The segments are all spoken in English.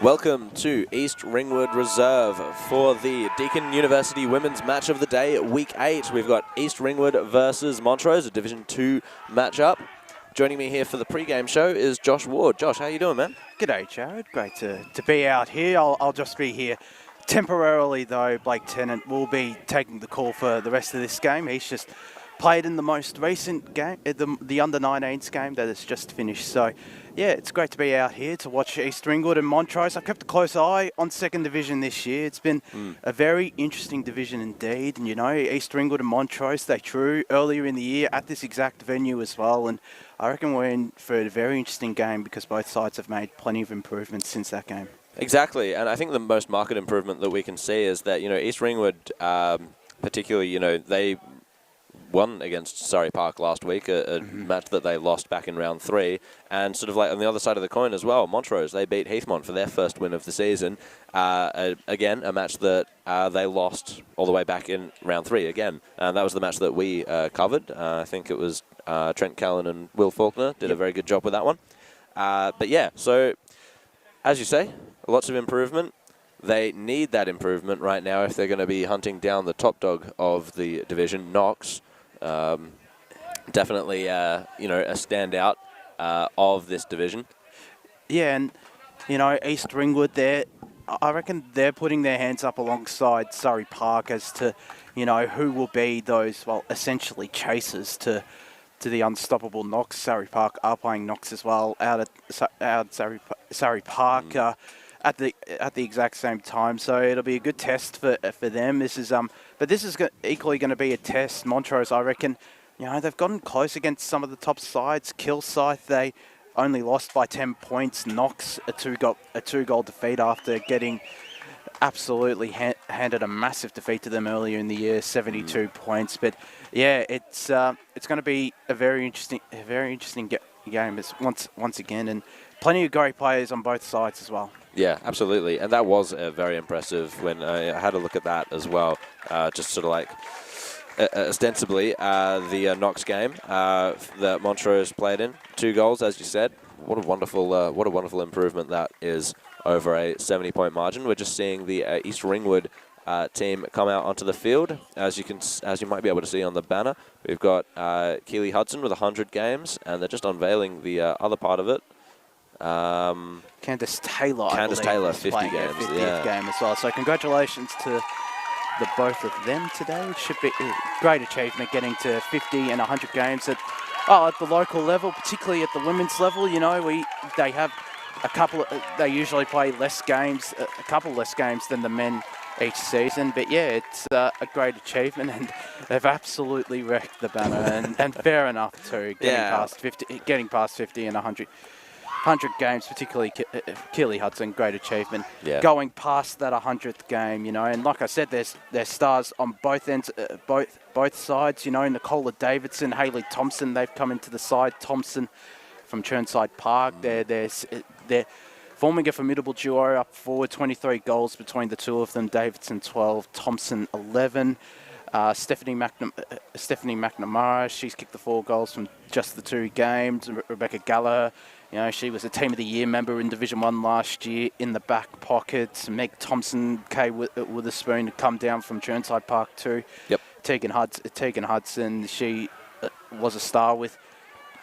Welcome to East Ringwood Reserve for the Deakin University Women's Match of the Day, Week 8. We've got East Ringwood versus Montrose, a Division 2 matchup. Joining me here for the pre-game show is Josh Ward. Josh, how you doing, man? G'day, Jared. Great to be out here. I'll just be here temporarily, though. Blake Tennant will be taking the call for the rest of this game. He's just played in the most recent game, the under-19s game that has just finished. So, yeah, it's great to be out here to watch East Ringwood and Montrose. I've kept a close eye on second division this year. It's been a very interesting division indeed. And, you know, East Ringwood and Montrose, they drew earlier in the year at this exact venue as well. And I reckon we're in for a very interesting game because both sides have made plenty of improvements since that game. Exactly, and I think the most marked improvement that we can see is that, you know, East Ringwood, particularly, you know, they won against Surrey Park last week, a match that they lost back in round 3, and sort of like on the other side of the coin as well, Montrose, they beat Heathmont for their first win of the season. Again, a match that they lost all the way back in round 3 again, and that was the match that we covered. I think it was Trent Callan and Will Faulkner did a very good job with that one. But yeah, so as you say, lots of improvement. They need that improvement right now if they're going to be hunting down the top dog of the division, Knox. Definitely, you know, a standout of this division. Yeah, and, you know, East Ringwood, I reckon they're putting their hands up alongside Surrey Park as to, you know, who will be those, well, essentially chasers to the unstoppable Knox. Surrey Park are playing Knox as well out at Surrey Park at the exact same time. So it'll be a good test for them. This is but this is equally going to be a test. Montrose, I reckon, you know, they've gotten close against some of the top sides. Kilsyth, they only lost by 10 points. Knox, a two-goal defeat after getting absolutely handed a massive defeat to them earlier in the year, 72 points. But yeah, it's going to be a very interesting game. It's once again, and plenty of great players on both sides as well. Yeah, absolutely, and that was very impressive when I had a look at that as well. Just sort of like ostensibly the Knox game that Montrose played in, 2 goals, as you said. What a wonderful improvement that is over a 70-point margin. We're just seeing the East Ringwood team come out onto the field, as you might be able to see on the banner. We've got Keely Hudson with 100 games, and they're just unveiling the other part of it. Candace Taylor, Candace Taylor, 50 games, 50th game as well. So congratulations to the both of them today. It should be a great achievement getting to 50 and 100 games at the local level, particularly at the women's level. You know, they have they usually play less games, a couple less games than the men each season. But yeah, it's a great achievement, and they've absolutely wrecked the banner, and fair enough too. Getting past 50 and 100 games, particularly Keely Hudson, great achievement. Yeah. Going past that 100th game, you know, and like I said, there's stars on both ends, both sides. You know, Nicola Davidson, Hayley Thompson, they've come into the side. Thompson from Churnside Park, they're forming a formidable duo up forward. 23 goals between the two of them. Davidson 12, Thompson 11. Stephanie McNamara, she's kicked the 4 goals from just the 2 games. Rebecca Gallagher, you know, she was a Team of the Year member in Division 1 last year in the back pockets. Meg Thompson, Kay Witherspoon to come down from Churnside Park too. Yep. Tegan Hudson, she was a star with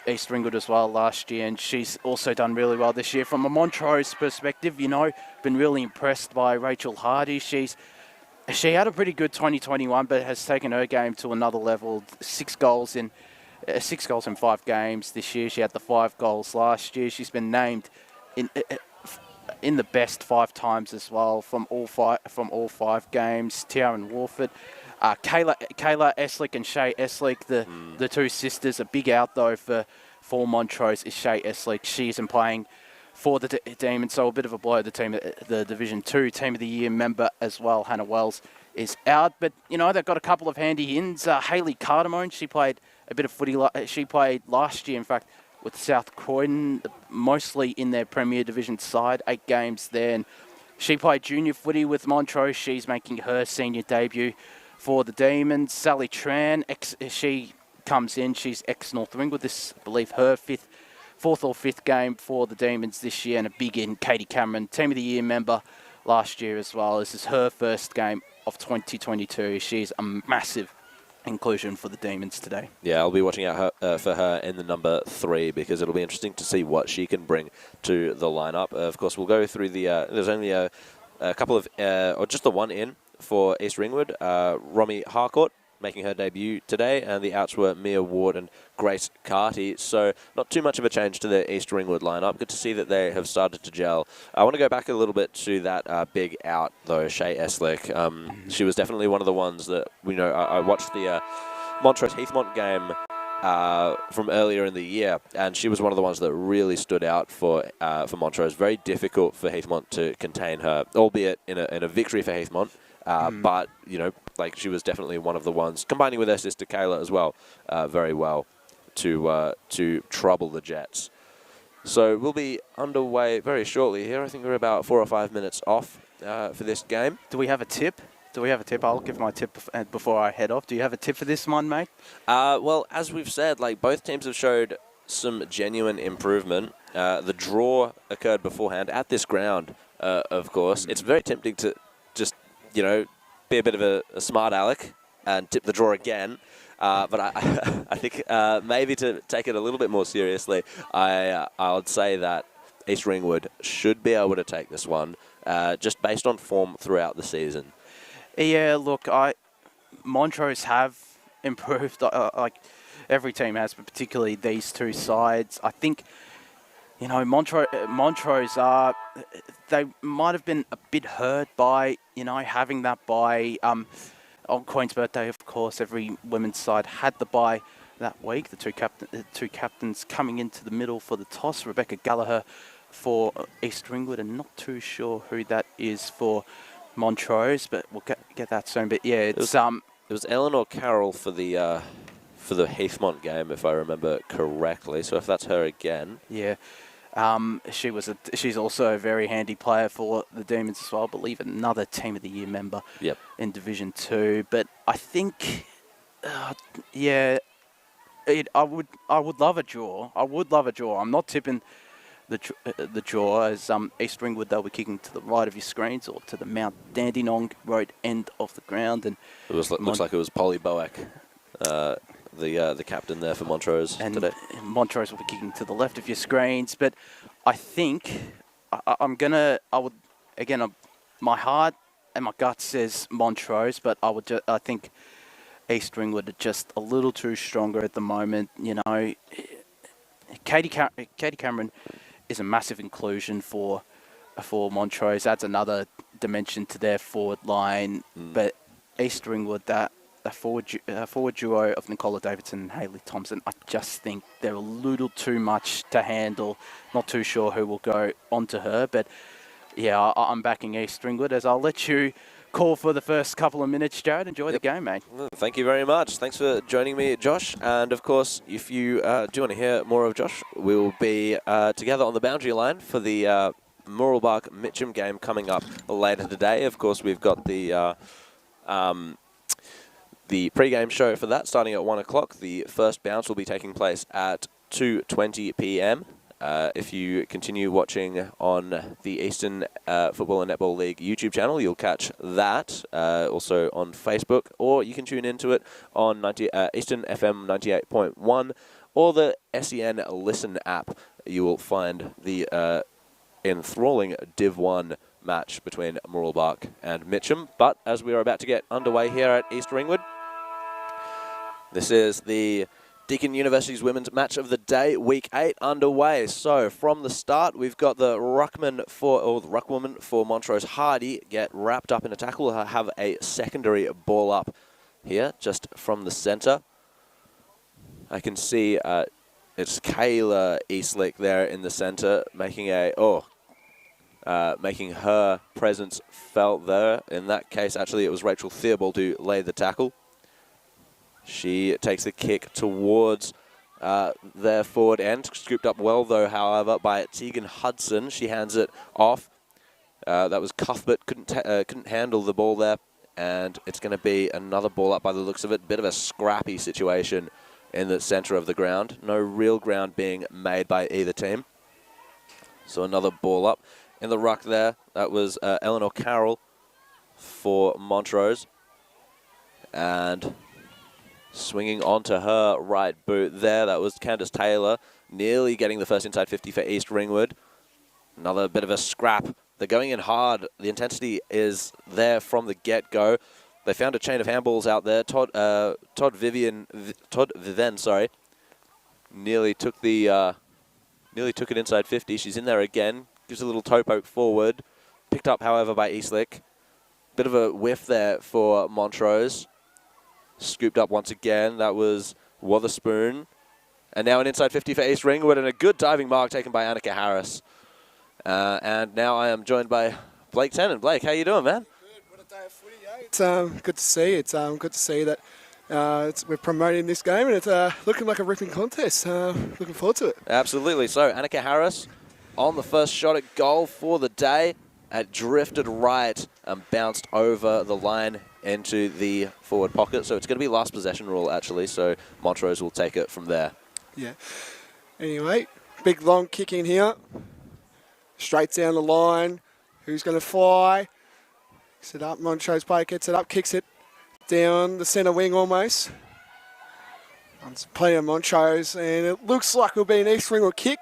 East Ringwood as well last year, and she's also done really well this year. From a Montrose perspective, you know, been really impressed by Rachel Hardy. She had a pretty good 2021, but has taken her game to another level. 6 goals in 5 games this year. She had the 5 goals last year. She's been named in the best 5 times as well from all 5 games. Tiaran Warford, Kayla Eslick and Shay Eslick, the 2 sisters. A big out though for Montrose is Shay Eslick. She isn't playing for the Demons, so a bit of a blow. The Division 2 Team of the Year member as well, Hannah Wells, is out. But, you know, they've got a couple of handy ins. Hayley Cardamone, she played a bit of footy. She played last year, in fact, with South Croydon, mostly in their Premier Division side, 8 games there. And she played junior footy with Montrose. She's making her senior debut for the Demons. Sally Tran, she comes in. She's ex-North Ringwood. This, I believe, her fourth or fifth game for the Demons this year, and a big in Katie Cameron, Team of the Year member last year as well. This is her first game of 2022. She's a massive inclusion for the Demons today. Yeah, I'll be watching out for her in the number 3 because it'll be interesting to see what she can bring to the lineup. Of course, we'll go through the. There's only a couple of, or just the one in for East Ringwood. Romy Harcourt making her debut today, and the outs were Mia Ward and Grace Carty. So not too much of a change to the East Ringwood lineup. Good to see that they have started to gel. I want to go back a little bit to that big out, though, Shay Eslick. She was definitely one of the ones that, I watched the Montrose Heathmont game from earlier in the year, and she was one of the ones that really stood out for Montrose. Very difficult for Heathmont to contain her, albeit in a victory for Heathmont. But, she was definitely one of the ones, combining with her sister Kayla as well, very well to trouble the Jets. So we'll be underway very shortly here. I think we're about 4 or 5 minutes off for this game. Do we have a tip? I'll give my tip before I head off. Do you have a tip for this one, mate? Well, as we've said, both teams have showed some genuine improvement. The draw occurred beforehand at this ground, of course. It's very tempting to just, be a bit of a smart aleck and tip the draw again. But I think maybe to take it a little bit more seriously, I would say that East Ringwood should be able to take this one, just based on form throughout the season. Yeah, look, Montrose have improved, like every team has, but particularly these two sides. I think, Montrose they might have been a bit hurt by, having that bye. On Queen's birthday, of course, every women's side had the bye that week. The two captains coming into the middle for the toss. Rebecca Gallagher for East Ringwood, and not too sure who that is for Montrose, but we'll get that soon. But yeah, it was Eleanor Carroll for the Heathmont game, if I remember correctly. So if that's her again, yeah, she's also a very handy player for the Demons as well. I believe another Team of the Year member. Yep. In Division 2. But I think, I would love a draw. I'm not tipping the draw, as East Ringwood, they'll be kicking to the right of your screens or to the Mount Dandenong Road end of the ground. And it looks like it was Polly Boak, the captain there for Montrose today. Montrose will be kicking to the left of your screens. But I think my heart and my gut says Montrose, but I think East Ringwood are just a little too stronger at the moment. Katie Cameron is a massive inclusion for Montrose. Adds another dimension to their forward line. But East Ringwood, that forward duo of Nicola Davidson and Hayley Thompson, I just think they're a little too much to handle. Not too sure who will go onto her, but yeah, I'm backing East Ringwood, as I'll let you call for the first couple of minutes, Jared. Enjoy the game, mate. Thank you very much. Thanks for joining me, Josh. And of course, if you do want to hear more of Josh, we'll be together on the boundary line for the Mooralbark Mitcham game coming up later today. Of course, we've got the pre-game show for that starting at 1 o'clock. The first bounce will be taking place at 2:20 p.m. If you continue watching on the Eastern Football and Netball League YouTube channel, you'll catch that also on Facebook, or you can tune into it on Eastern FM 98.1 or the SEN Listen app. You will find the enthralling Div 1 match between Mooralbark and Mitcham. But as we are about to get underway here at East Ringwood, this is the Deakin University's Women's Match of the Day, Week 8 underway. So from the start, we've got the ruckwoman for Montrose, Hardy, get wrapped up in a tackle. We'll have a secondary ball up here, just from the centre. I can see it's Kayla Eastlick there in the centre, making making her presence felt there. In that case, actually, it was Rachel Theobald who laid the tackle. She takes the kick towards their forward end. Scooped up well, though, however, by Tegan Hudson. She hands it off. That was Cuthbert. Couldn't handle the ball there. And it's going to be another ball up by the looks of it. Bit of a scrappy situation in the centre of the ground. No real ground being made by either team. So another ball up in the ruck there. That was Eleanor Carroll for Montrose. And swinging onto her right boot there, that was Candace Taylor, nearly getting the first inside 50 for East Ringwood. Another bit of a scrap. They're going in hard. The intensity is there from the get-go. They found a chain of handballs out there. Todd Viven, nearly took it inside 50. She's in there again. Gives a little toe poke forward. Picked up, however, by Eastlick. Bit of a whiff there for Montrose. Scooped up once again. That was Wotherspoon. And now an inside 50 for East Ringwood, and a good diving mark taken by Annika Harris. And now I am joined by Blake Tennant. Blake, how you doing, man? Good. What a day of footy, eh? It's good to see. It's good to see that we're promoting this game, and it's looking like a ripping contest. Looking forward to it. Absolutely. So Annika Harris on the first shot at goal for the day. It drifted right and bounced over the line into the forward pocket. So it's going to be last possession rule, actually. So Montrose will take it from there. Yeah. Anyway, big long kick in here. Straight down the line. Who's going to fly? Kicks it up. Montrose player gets it up, kicks it down the centre wing almost. It's plenty of Montrose, and it looks like it'll be an East Ringwood kick.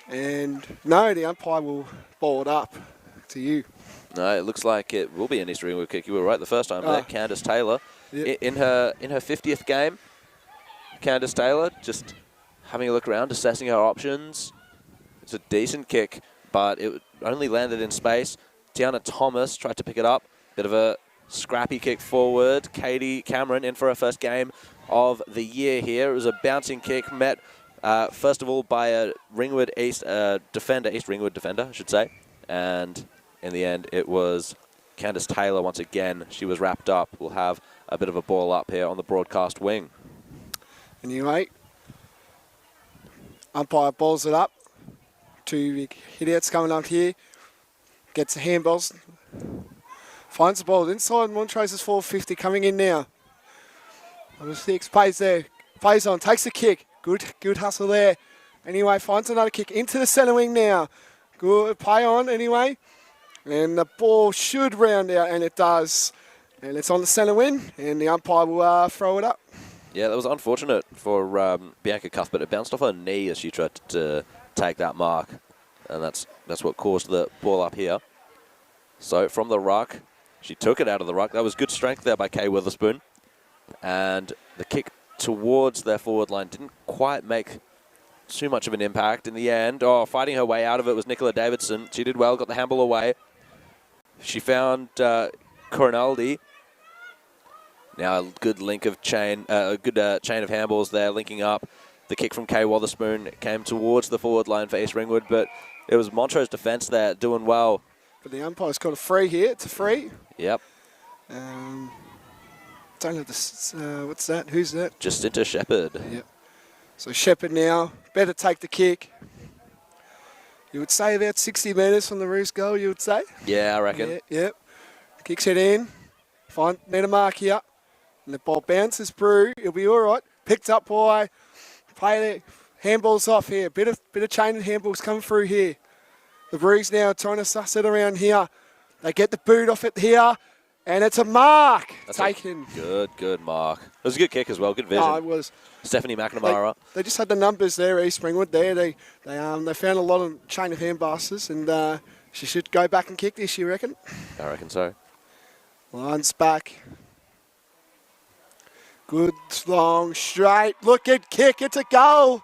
And no, the umpire will ball it up to you. No, it looks like it will be an East Ringwood kick. You were right the first time there. Candace Taylor. Yep. In her 50th game, Candace Taylor just having a look around, assessing her options. It's a decent kick, but it only landed in space. Tiana Thomas tried to pick it up. Bit of a scrappy kick forward. Katie Cameron in for her first game of the year here. It was a bouncing kick met, first of all, by a Ringwood East defender, East Ringwood defender, I should say. And in the end, it was Candace Taylor once again. She was wrapped up. We'll have a bit of a ball up here on the broadcast wing. Anyway, umpire balls it up. Two hit-outs coming up here. Gets the handballs. Finds the ball inside. Montrose's 450 coming in now. Number 6 plays there. Plays on. Takes the kick. Good hustle there. Anyway, finds another kick into the centre wing now. Good play on anyway. And the ball should round out, and it does. And it's on the centre wing, and the umpire will throw it up. Yeah, that was unfortunate for Bianca Cuthbert. It bounced off her knee as she tried to take that mark. And that's what caused the ball up here. So from the ruck, she took it out of the ruck. That was good strength there by Kay Witherspoon. And the kick towards their forward line didn't quite make too much of an impact in the end. Oh, fighting her way out of it was Nicola Davidson. She did well, got the handball away. She found Corinaldi. Now a good link of chain, a good chain of handballs there, linking up. The kick from Kay Witherspoon came towards the forward line for East Ringwood, but it was Montrose defence there doing well. But the umpire's got a free here. It's a free. Yep. Don't have this. What's that? Who's that? Jacinta Shepherd. Yep. So Shepherd now better take the kick. You would say about 60 metres from the Roos goal. You would say. Yeah, I reckon. Yeah, yep. Kicks it in. Need a mark here, and the ball bounces through. It'll be all right. Picked up by player. Handballs off here. Bit of chain of handballs coming through here. The Roos now trying to suss it around here. They get the boot off it here. And it's a mark taken. Good mark. It was a good kick as well. Good vision. Oh, it was. Stephanie McNamara. They just had the numbers there, East Ringwood there. They found a lot of chain of handbasses, and she should go back and kick this, you reckon? I reckon so. Lines back. Good, long, straight. Look at kick. It's a goal.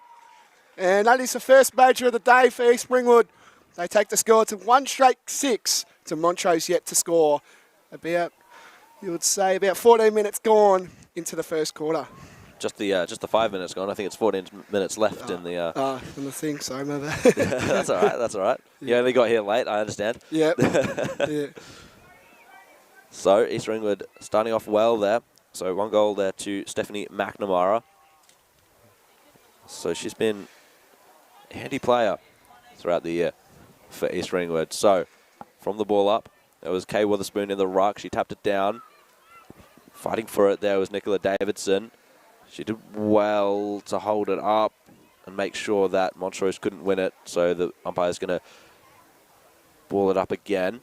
And that is the first major of the day for East Ringwood. They take the score to 1 straight 6 to Montrose yet to score. You would say about 14 minutes gone into the first quarter. Just the 5 minutes gone. I think it's 14 minutes left in the. In the thing. Sorry, my bad. That's all right. That's all right. You only got here late. I understand. Yep. Yeah. So East Ringwood starting off well there. So 1 goal there to Stephanie McNamara. So she's been a handy player throughout the year for East Ringwood. So from the ball up, there was Kay Witherspoon in the ruck. She tapped it down. Fighting for it there was Nicola Davidson. She did well to hold it up and make sure that Montrose couldn't win it. So the umpire's going to ball it up again.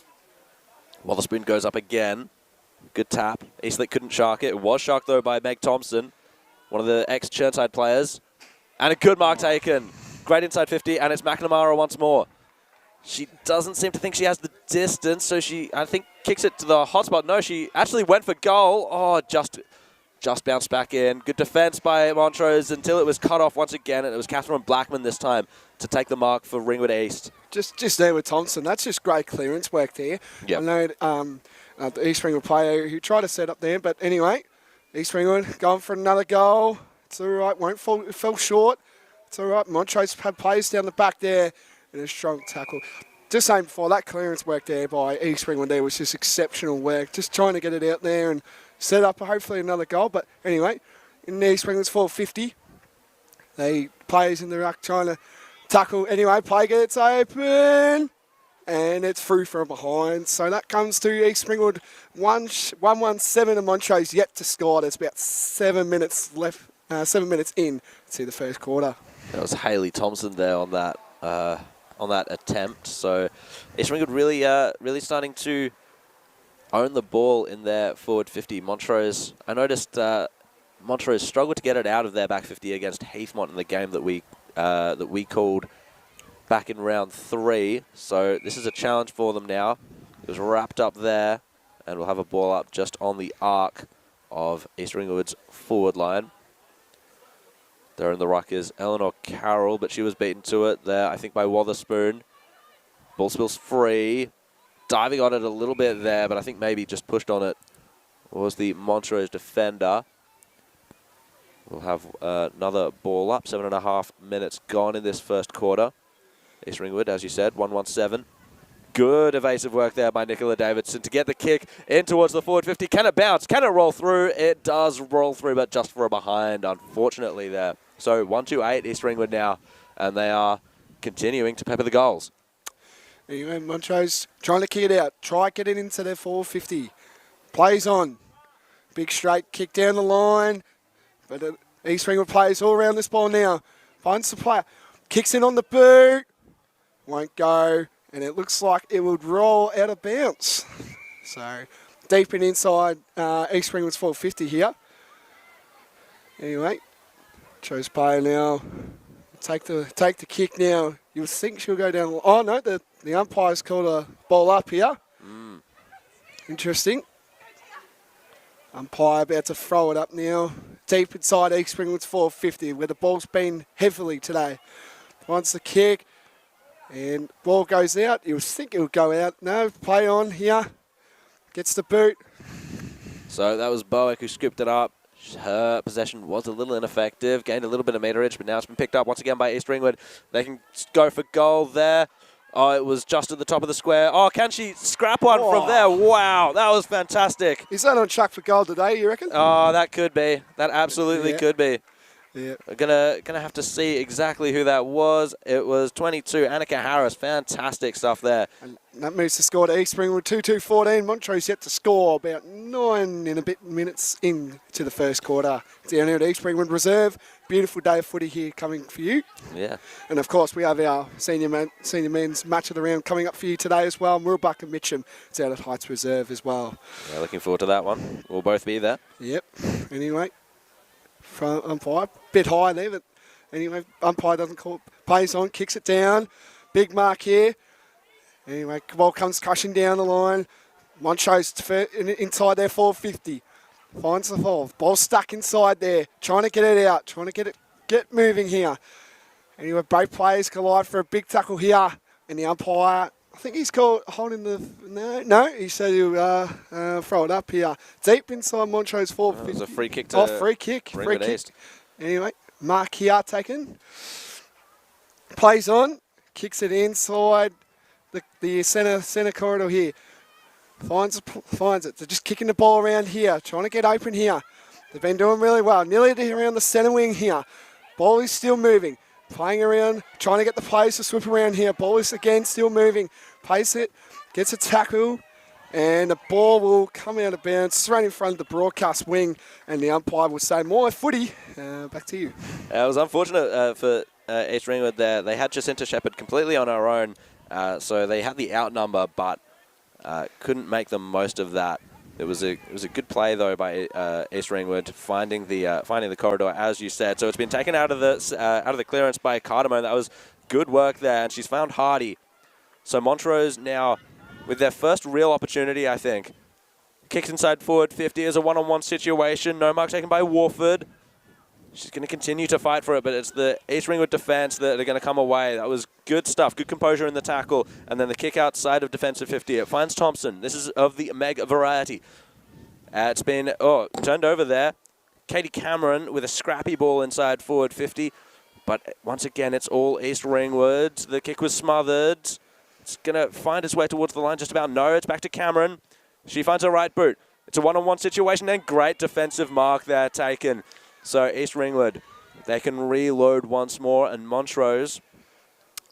Wotherspoon goes up again. Good tap. Eastleigh couldn't shark it. It was sharked, though, by Meg Thompson, one of the ex-Churnside players. And a good mark taken. Great inside 50, and it's Mcnamara once more. She doesn't seem to think she has the distance, so she, I think, kicks it to the hotspot. No, she actually went for goal. Oh, just bounced back in. Good defence by Montrose until it was cut off once again, and it was Catherine Blackman this time to take the mark for Ringwood East. Just there with Thompson. That's just great clearance work there. Yep. I know the East Ringwood player who tried to set up there, but anyway, East Ringwood going for another goal. It's all right. Won't fall. It fell short. It's all right. Montrose had players down the back there and a strong tackle. Just saying before, that clearance work there by East Ringwood there was just exceptional work. Just trying to get it out there and set up hopefully another goal. But anyway, in the East Ringwood's 450, the players in the ruck trying to tackle. Anyway, play gets open. And it's through from behind. So that comes to East Ringwood 1-1-7 and Montrose yet to score. There's about 7 minutes left, 7 minutes in to the first quarter. That was Hayley Thompson there on that attempt. So East Ringwood really starting to own the ball in their forward 50. Montrose, I noticed Montrose struggled to get it out of their back 50 against Heathmont in the game that we called back in round 3. So this is a challenge for them now. It was wrapped up there, and we'll have a ball up just on the arc of East Ringwood's forward line. There in the ruck is Eleanor Carroll, but she was beaten to it there, I think, by Wotherspoon. Ball spills free. Diving on it a little bit there, but I think maybe just pushed on it was the Montrose defender. We'll have another ball up. 7.5 minutes gone in this first quarter. East Ringwood, as you said, 1-1-7. Good evasive work there by Nicola Davidson to get the kick in towards the forward 50. Can it bounce? Can it roll through? It does roll through, but just for a behind, unfortunately, there. So 1-2-8 East Ringwood now, and they are continuing to pepper the goals. Anyway, Montrose trying to kick it out. Try get it into their 450. Plays on. Big straight kick down the line. But East Ringwood plays all around this ball now. Finds the player. Kicks in on the boot. Won't go. And it looks like it would roll out of bounds. So deep and inside East Ringwood's 450 here. Anyway, chose player now. Take the kick now. You would think she'll go down. Oh no, the umpire's called a ball up here. Interesting. Umpire about to throw it up now. Deep inside East Ringwood's 450, where the ball's been heavily today. Wants the kick. And ball goes out. You would think it would go out. No, play on here. Gets the boot. So that was Bowick who scooped it up. Her possession was a little ineffective. Gained a little bit of meterage, but now it's been picked up once again by East Ringwood. They can go for goal there. Oh, it was just at the top of the square. Oh, can she scrap one from there? Wow, that was fantastic. Is that on track for goal today, you reckon? Oh, that could be. That absolutely could be. Yeah. We're gonna have to see exactly who that was. It was 22, Annika Harris. Fantastic stuff there. And that moves the score to East Ringwood 2-2-14. Montrose yet to score about 9 and a bit minutes into the first quarter. Down here at East Ringwood Reserve. Beautiful day of footy here coming for you. Yeah. And of course we have our senior men's match of the round coming up for you today as well. Murrubuck and Mitcham down at Heights Reserve as well. Yeah, looking forward to that one. We'll both be there. Yep. Anyway. Front umpire, bit high there, but anyway, umpire doesn't call, plays on, kicks it down, big mark here. Anyway, ball comes crashing down the line. Montrose inside their 450, finds the fall. Ball stuck inside there, trying to get it out, trying to get moving here. Anyway, both players collide for a big tackle here, and the umpire, I think he's called holding the, no, he said he'll throw it up here. Deep inside Montrose 450. It was a free kick to free kick. East. Anyway, mark here taken. Plays on, kicks it inside the centre corridor here. Finds it. They're just kicking the ball around here, trying to get open here. They've been doing really well. Nearly around the centre wing here. Ball is still moving. Playing around, trying to get the players to swoop around here. Ball is again still moving. Plays it, gets a tackle, And the ball will come out of bounds straight in front of the broadcast wing, and the umpire will say, "My footy." Back to you. It was unfortunate for East Ringwood there. They had Jacinta Shepherd completely on her own, so they had the outnumber, but couldn't make the most of that. It was a good play though by East Ringwood, finding the corridor as you said. So it's been taken out of the clearance by Cardamone. That was good work there, and she's found Hardy. So Montrose now with their first real opportunity, I think. Kicks inside forward 50 as a one-on-one situation. No mark taken by Warford. She's going to continue to fight for it, but it's the East Ringwood defence that are going to come away. That was good stuff. Good composure in the tackle. And then the kick outside of defensive 50. It finds Thompson. This is of the Meg variety. It's been turned over there. Katie Cameron with a scrappy ball inside forward 50. But once again, it's all East Ringwood. The kick was smothered. It's going to find its way towards the line just about. No, it's back to Cameron. She finds her right boot. It's a one-on-one situation and great defensive mark there taken. So East Ringwood, they can reload once more, and Montrose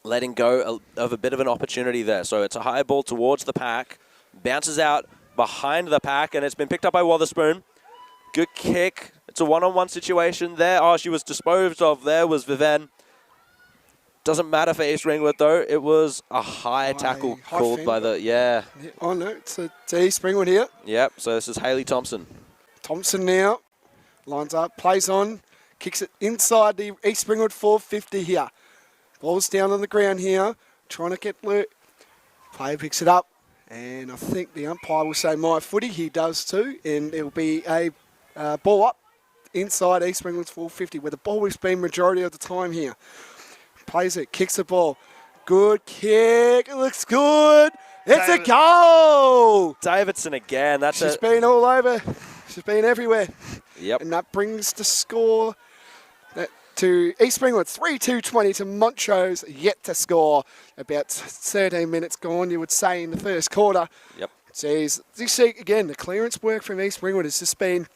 letting go of a bit of an opportunity there. So it's a high ball towards the pack, bounces out behind the pack, and it's been picked up by Wotherspoon. Good kick. It's a one-on-one situation there. Oh, she was disposed of. There was Vivienne. Doesn't matter for East Ringwood, though. It was a high tackle called by the... Yeah. Oh, no. It's East Ringwood here. Yep. So this is Hayley Thompson. Thompson now. Lines up. Plays on. Kicks it inside the East Ringwood 450 here. Ball's down on the ground here. Trying to get loose. Player picks it up. And I think the umpire will say my footy. He does too. And it'll be a ball up inside East Ringwood's 450, where the ball has been majority of the time here. Plays it, kicks the ball. Good kick. It looks good. It's a goal. Davidson again. She's been all over. She's been everywhere. Yep. And that brings the score to East Ringwood 3-2-20 to Montrose, yet to score. About 13 minutes gone, you would say, in the first quarter. Yep. Jeez. You see, again, the clearance work from East Ringwood has just been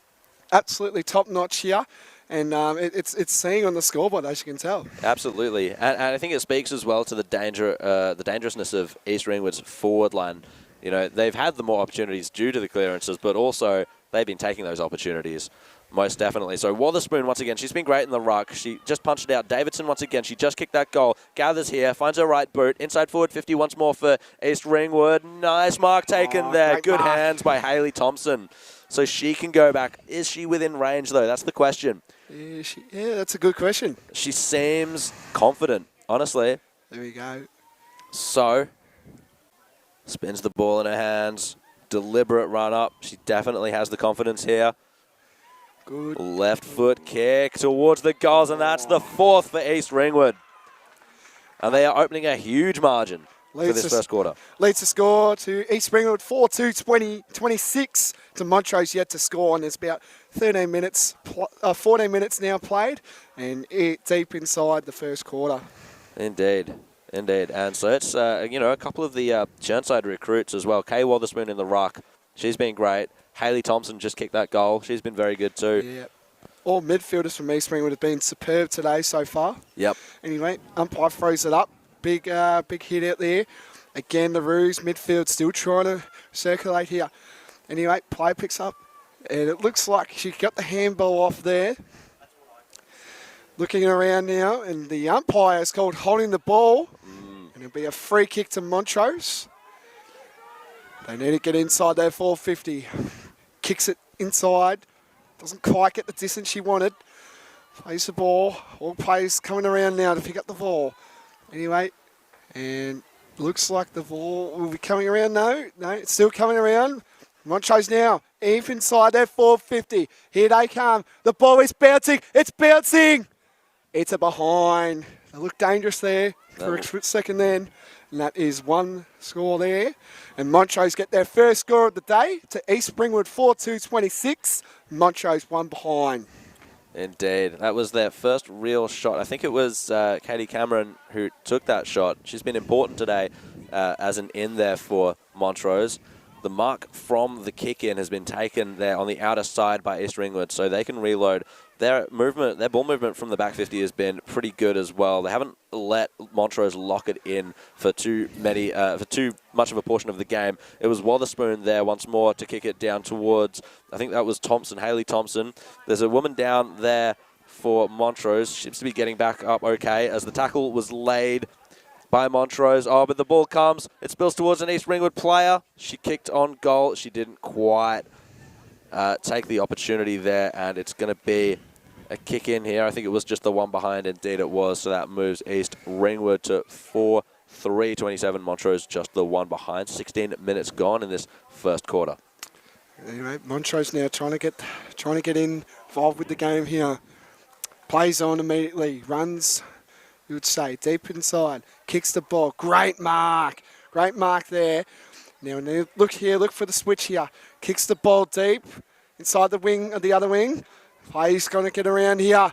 absolutely top-notch here. And it's seeing on the scoreboard, as you can tell. Absolutely, and I think it speaks as well to the dangerousness of East Ringwood's forward line. You know, they've had the more opportunities due to the clearances, but also they've been taking those opportunities, most definitely. So Wotherspoon, once again, she's been great in the ruck. She just punched it out. Davidson, once again, she just kicked that goal. Gathers here, finds her right boot. Inside forward 50 once more for East Ringwood. Nice mark taken there. Good mark. hands by Hayley Thompson. So she can go back. Is she within range, though? That's the question. Yeah, that's a good question. She seems confident, honestly. There we go. So, spins the ball in her hands. Deliberate run up. She definitely has the confidence here. Good. Left foot kick towards the goals, and that's the fourth for East Ringwood. And they are opening a huge margin for this first quarter. Leads the score to East Ringwood 4-2-20-26 to Montrose, yet to score, and there's about 14 minutes now played, and deep inside the first quarter. Indeed. And so it's, a couple of the Churnside recruits as well. Kay Wotherspoon in the ruck. She's been great. Hayley Thompson just kicked that goal. She's been very good too. Yeah. All midfielders from East Ringwood have been superb today so far. Yep. Anyway, umpire throws it up. Big hit out there. Again, the Roos midfield still trying to circulate here. Anyway, play picks up. And it looks like she got the handball off there. Looking around now, and the umpire is called holding the ball. And it'll be a free kick to Montrose. They need to get inside their 450. Kicks it inside. Doesn't quite get the distance she wanted. Plays the ball. All players coming around now to pick up the ball. Anyway, and looks like the ball will be coming around. No, it's still coming around. Montrose now, Eve inside their 450. Here they come. The ball is bouncing. It's bouncing. It's a behind. They look dangerous there for a split second then. And that is one score there. And Montrose get their first score of the day to East Ringwood 4-2-26. Montrose one behind. Indeed. That was their first real shot. I think it was Katie Cameron who took that shot. She's been important today as an in there for Montrose. the mark from the kick-in has been taken there on the outer side by East Ringwood, so they can reload. Their movement, their ball movement from the back 50 has been pretty good as well. They haven't let Montrose lock it in for too much of a portion of the game. It was Wotherspoon there once more to kick it down towards, I think that was Thompson, Hayley Thompson. There's a woman down there for Montrose. She seems to be getting back up okay as the tackle was laid by Montrose. Oh, but the ball comes. It spills towards an East Ringwood player. She kicked on goal. She didn't quite take the opportunity there, and it's going to be a kick in here. I think it was just the one behind. Indeed it was. So that moves East Ringwood to 4-3-27. Montrose just the one behind. 16 minutes gone in this first quarter. Anyway, Montrose now trying to get involved with the game here. Plays on immediately. Runs, you would say, deep inside. Kicks the ball. Great mark. Great mark there. Now look here. Look for the switch here. Kicks the ball deep inside the wing of the other wing. Play's going to get around here.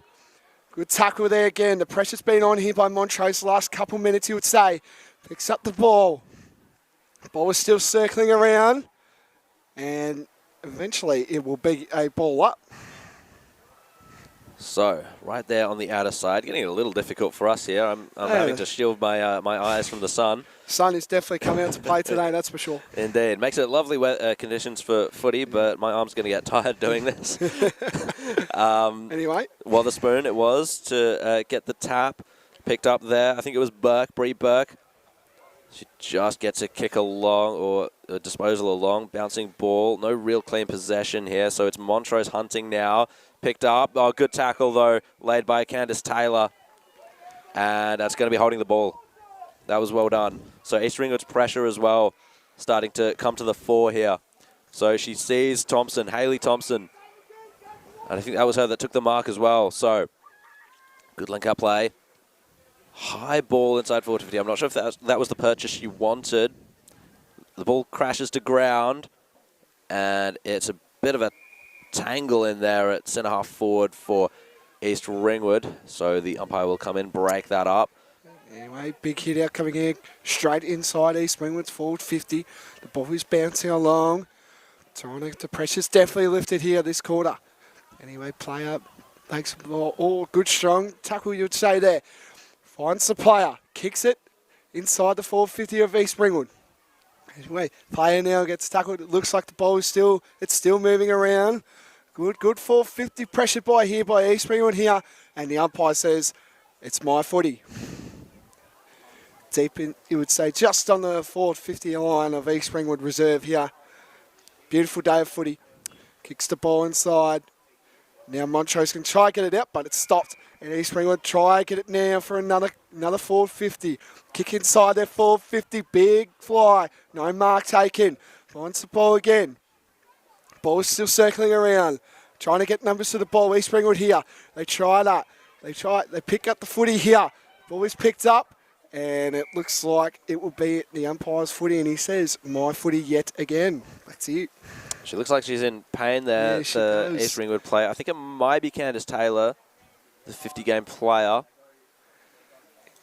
Good tackle there again. The pressure's been on here by Montrose the last couple minutes, you would say. Picks up the ball. The ball is still circling around. And eventually it will be a ball up. So, right there on the outer side, getting a little difficult for us here. I'm having to shield my my eyes from the sun. Sun is definitely coming out to play today, that's for sure. Indeed. Makes it lovely conditions for footy, but my arm's going to get tired doing this. Anyway. Wotherspoon it was to get the tap. Picked up there. I think it was Bree Burke. She just gets a kick along or a disposal along. Bouncing ball. No real clean possession here, so it's Montrose hunting now. Picked up. Oh, good tackle, though, laid by Candace Taylor. And that's going to be holding the ball. That was well done. So East Ringwood's pressure as well starting to come to the fore here. So she sees Thompson, Hayley Thompson. And I think that was her that took the mark as well. So good link-up play. High ball inside 40-50. I'm not sure if that was the purchase she wanted. The ball crashes to ground. And it's a bit of a tangle in there at centre-half forward for East Ringwood. So the umpire will come in, break that up. Anyway, big hit out coming here, straight inside East Ringwood's forward 50. The ball is bouncing along. The pressure's definitely lifted here this quarter. Anyway, play up, makes the ball all good, strong tackle, you'd say there. Finds the player, kicks it inside the forward 50 of East Ringwood. Anyway, player now gets tackled. It looks like the ball is still moving around. Good 450 pressured by East Ringwood here. And the umpire says, it's my footy. Deep in, you would say, just on the forward 50 line of East Ringwood reserve here. Beautiful day of footy. Kicks the ball inside. Now Montrose can try to get it out, but it's stopped. And East Ringwood try to get it now for another forward 50. Kick inside their forward 50. Big fly. No mark taken. Finds the ball again. Ball is still circling around. Trying to get numbers to the ball. East Ringwood here. They try that. They pick up the footy here. Ball is picked up. And it looks like it will be the umpire's footy. And he says, my footy yet again. That's it. She looks like she's in pain there, the East Ringwood player. I think it might be Candace Taylor, the 50-game player.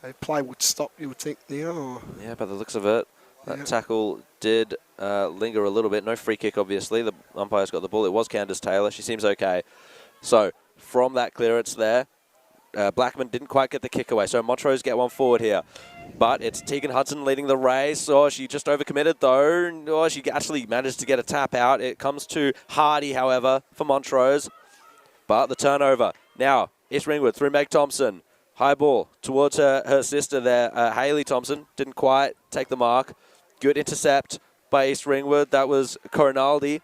A play would stop, you would think, now. Or? Yeah, by the looks of it. That tackle did linger a little bit. No free kick, obviously. The umpire's got the ball. It was Candace Taylor. She seems okay. So, from that clearance there, Blackman didn't quite get the kick away. So, Montrose get one forward here. But it's Tegan Hudson leading the race. Oh, she just overcommitted, though. Oh, she actually managed to get a tap out. It comes to Hardy, however, for Montrose. But the turnover. Now, East Ringwood through Meg Thompson. High ball towards her sister there, Hayley Thompson. Didn't quite take the mark. Good intercept by East Ringwood. That was Corinaldi.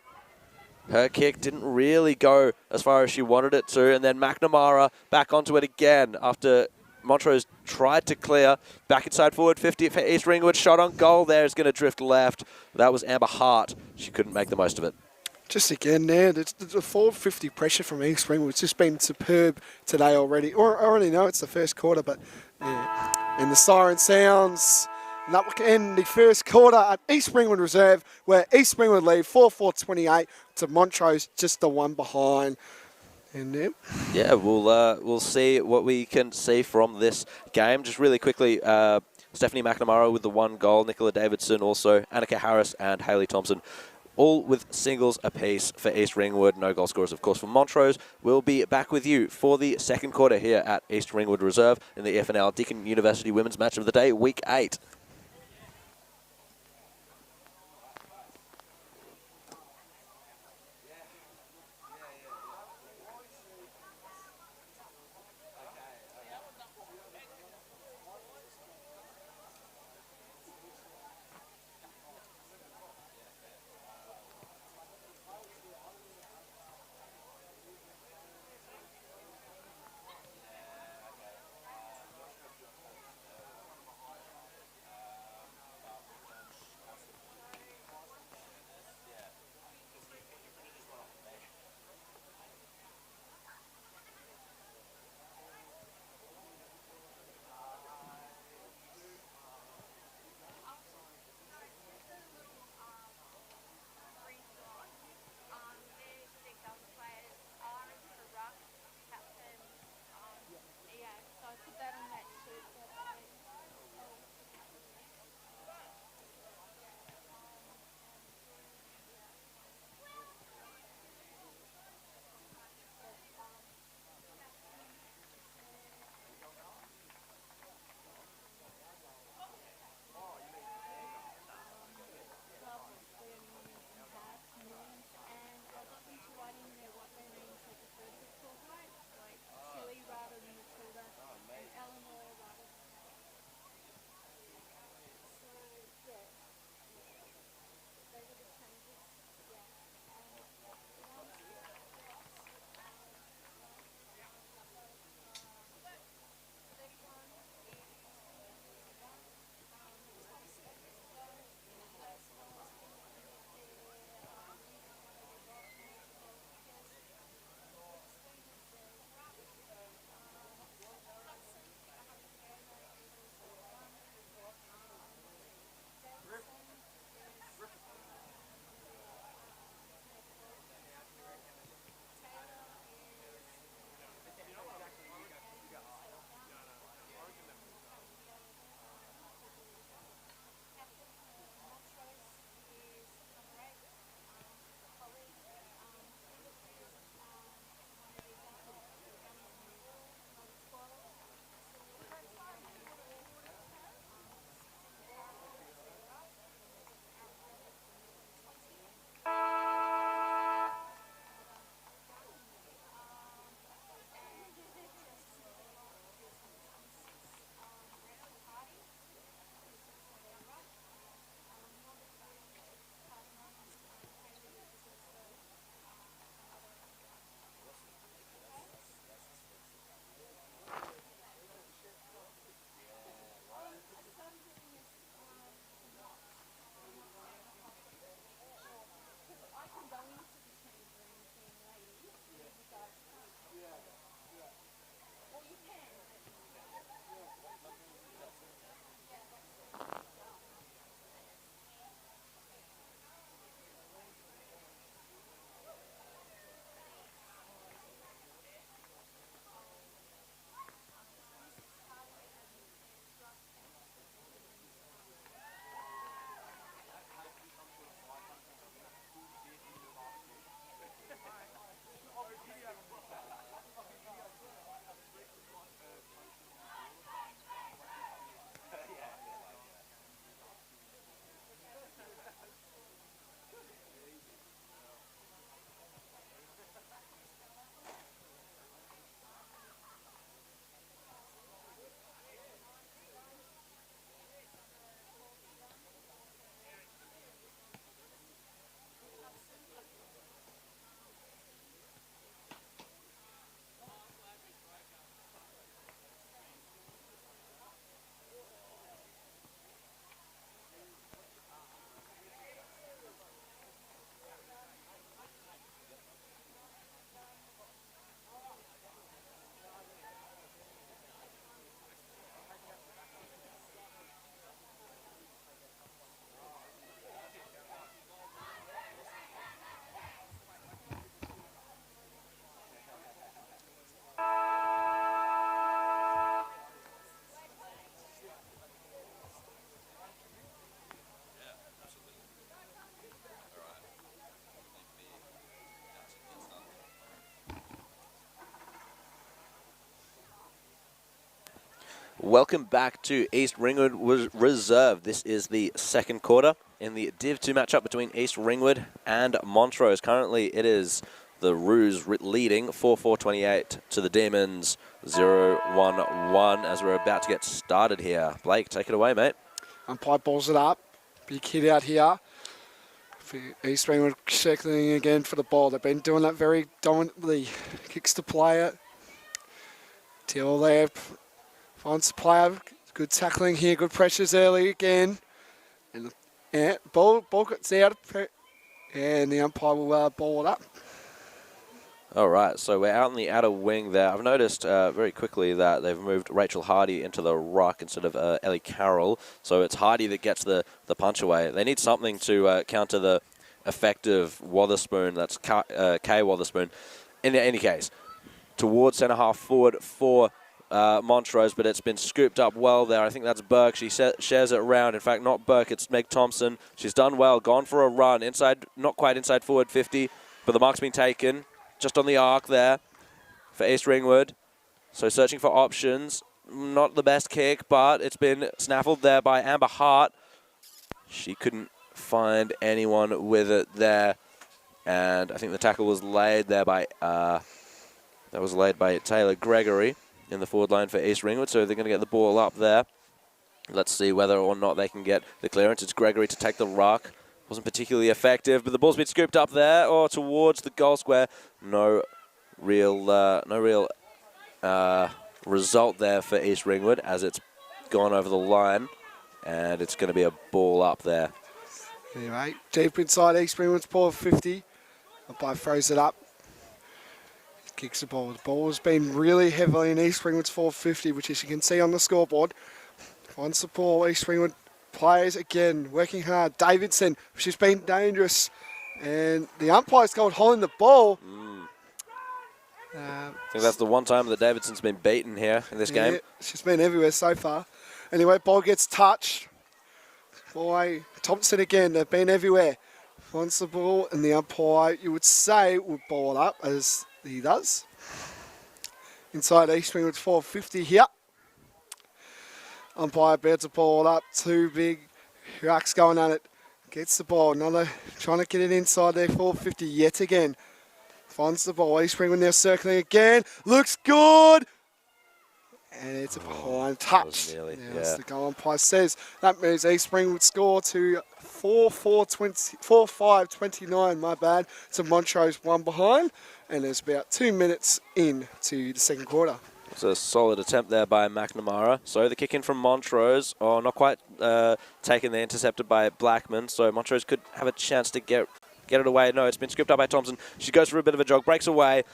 Her kick didn't really go as far as she wanted it to. And then Mcnamara back onto it again after Montrose tried to clear. Back inside forward 50 for East Ringwood. Shot on goal there is going to drift left. That was Amber Hart. She couldn't make the most of it. Just again there, the forward 50 pressure from East Ringwood has just been superb today already. Or I already know it's the first quarter, but yeah. And the siren sounds. And that will end the first quarter at East Ringwood Reserve, where East Ringwood lead 4-4-28 to Montrose, just the one behind. And yeah, we'll see what we can see from this game. Just really quickly, Stephanie McNamara with the 1 goal. Nicola Davidson also. Annika Harris and Hayley Thompson, all with singles apiece for East Ringwood. No goal scorers, of course, for Montrose. We'll be back with you for the second quarter here at East Ringwood Reserve in the FNL Deakin University Women's Match of the Day, Week 8. Welcome back to East Ringwood Reserve. This is the second quarter in the Div 2 matchup between East Ringwood and Montrose. Currently, it is the Roos leading 4-4-28 to the Demons 0-1-1 as we're about to get started here. Blake, take it away, mate. Umpire balls it up. Big hit out here. For East Ringwood circling again for the ball. They've been doing that very dominantly. Kicks to player. Till there. Finds the player. Good tackling here. Good pressures early again. And ball gets out. And the umpire will ball it up. All right, so we're out in the outer wing there. I've noticed very quickly that they've moved Rachel Hardy into the ruck instead of Ellie Carroll. So it's Hardy that gets the punch away. They need something to counter the effective Wotherspoon. That's Kay Wotherspoon. In any case, towards centre half forward for Montrose, but it's been scooped up well there. I think that's Burke. She shares it around. In fact, not Burke, it's Meg Thompson. She's done well, gone for a run. Inside, not quite inside forward 50, but the mark's been taken. Just on the arc there for East Ringwood. So searching for options. Not the best kick, but it's been snaffled there by Amber Hart. She couldn't find anyone with it there. And I think the tackle was laid there by Taylor Gregory in the forward line for East Ringwood. So they're going to get the ball up there. Let's see whether or not they can get the clearance. It's Gregory to take the ruck. Wasn't particularly effective, but the ball's been scooped up there or towards the goal square. No real result there for East Ringwood as it's gone over the line, and it's going to be a ball up there. Anyway, deep inside East Ringwood's ball 50. Umpire throws it up. Kicks the ball. The ball has been really heavily in East Ringwood's 450, which as you can see on the scoreboard. Finds the ball, East Ringwood players again, working hard. Davidson, she's been dangerous. And the umpire's got holding the ball. I think that's the one time that Davidson's been beaten here in this game. She's been everywhere so far. Anyway, ball gets touched. Boy, Thompson again, they've been everywhere. Finds the ball, and the umpire, you would say, would ball it up as he does. Inside East Ringwood's 450 here. Umpire bears the ball up, too big. Ruck's going at it. Gets the ball, another trying to get it inside there, 450 yet again. Finds the ball, East Ringwood now circling again. Looks good! And it's a behind touch. As the goal umpire says, that moves East Ringwood score to 4-5-29, my bad. So Montrose one behind, and there's about 2 minutes into the second quarter. It's a solid attempt there by McNamara. So the kick in from Montrose, not quite taken there, intercepted by Blackman. So Montrose could have a chance to get it away. No, it's been scooped up by Thompson. She goes for a bit of a jog, breaks away.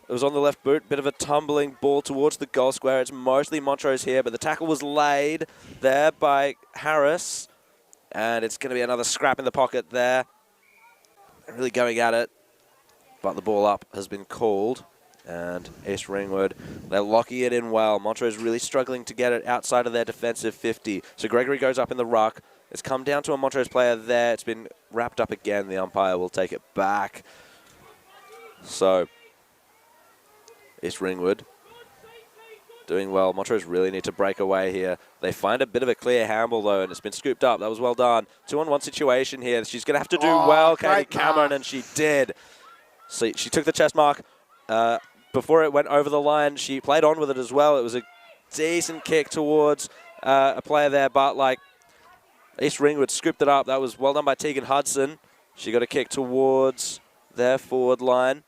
It was on the left boot, bit of a tumbling ball towards the goal square. It's mostly Montrose here, but the tackle was laid there by Harris. And it's going to be another scrap in the pocket there. Really going at it. But the ball up has been called. And East Ringwood, they're locking it in well. Montrose really struggling to get it outside of their defensive 50. So Gregory goes up in the ruck. It's come down to a Montrose player there. It's been wrapped up again. The umpire will take it back. So East Ringwood doing well. Montrose really need to break away here. They find a bit of a clear handball, though, and it's been scooped up. That was well done. 2-on-1 situation here. She's going to have to do well, Katie Cameron, and she did. So she took the chest mark. Before it went over the line, she played on with it as well. It was a decent kick towards a player there, but like East Ringwood scooped it up. That was well done by Tegan Hudson. She got a kick towards their forward line.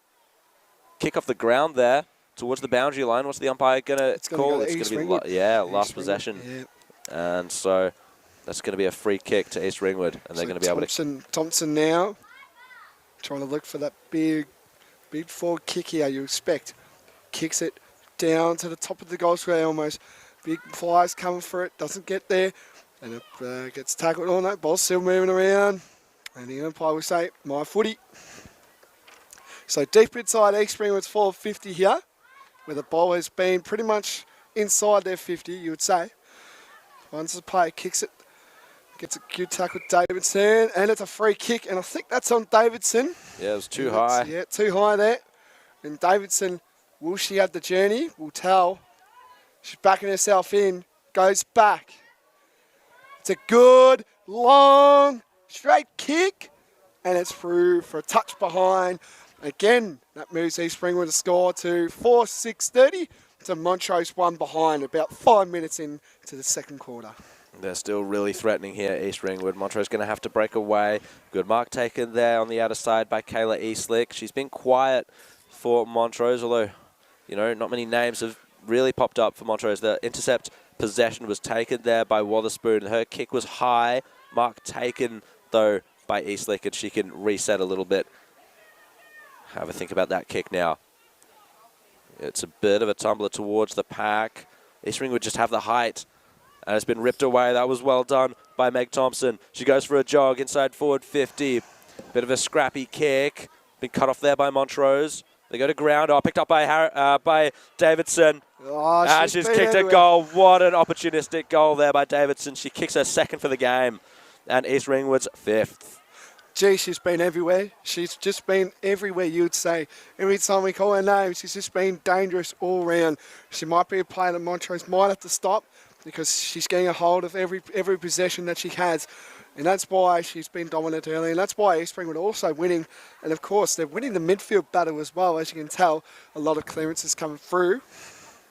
Kick off the ground there towards the boundary line. What's the umpire going to call? It's going to be last possession. Yeah. And so that's going to be a free kick to East Ringwood, and they're going to be able to. Thompson now trying to look for that big forward kick here, you expect. Kicks it down to the top of the goal square almost. Big flies coming for it, doesn't get there. And it gets tackled on that. Ball's still moving around. And the umpire will say, my footy. So deep inside East Ringwood's 450 here, where the ball has been pretty much inside their 50, you would say. Once the player kicks it, gets a good tackle with Davidson, and it's a free kick, and I think that's on Davidson. Yeah, it was too high. Yeah, too high there. And Davidson, will she have the journey? We'll tell. She's backing herself in. goes back. It's a good, long, straight kick, and it's through for a touch behind. Again, that moves East Ringwood to score to 4-6-30 to Montrose 1 behind, about 5 minutes into the second quarter. They're still really threatening here, East Ringwood. Montrose going to have to break away. Good mark taken there on the outer side by Kayla Eastlick. She's been quiet for Montrose, although, you know, not many names have really popped up for Montrose. The intercept possession was taken there by Wotherspoon. Her kick was high. Mark taken, though, by Eastlick, and she can reset a little bit. Have a think about that kick now. It's a bit of a tumbler towards the pack. East Ringwood just have the height. And it's been ripped away. That was well done by Meg Thompson. She goes for a jog inside forward 50. Bit of a scrappy kick. Been cut off there by Montrose. They go to ground. Oh, picked up by Davidson. Oh, She's kicked a goal. What an opportunistic goal there by Davidson. She kicks her second for the game. And East Ringwood's 5th. Gee, she's been everywhere. She's just been everywhere, you would say. Every time we call her name, she's just been dangerous all round. She might be a player that Montrose might have to stop because she's getting a hold of every possession that she has. And that's why she's been dominant early. And that's why East Ringwood also winning. And, of course, they're winning the midfield battle as well. As you can tell, a lot of clearances coming through.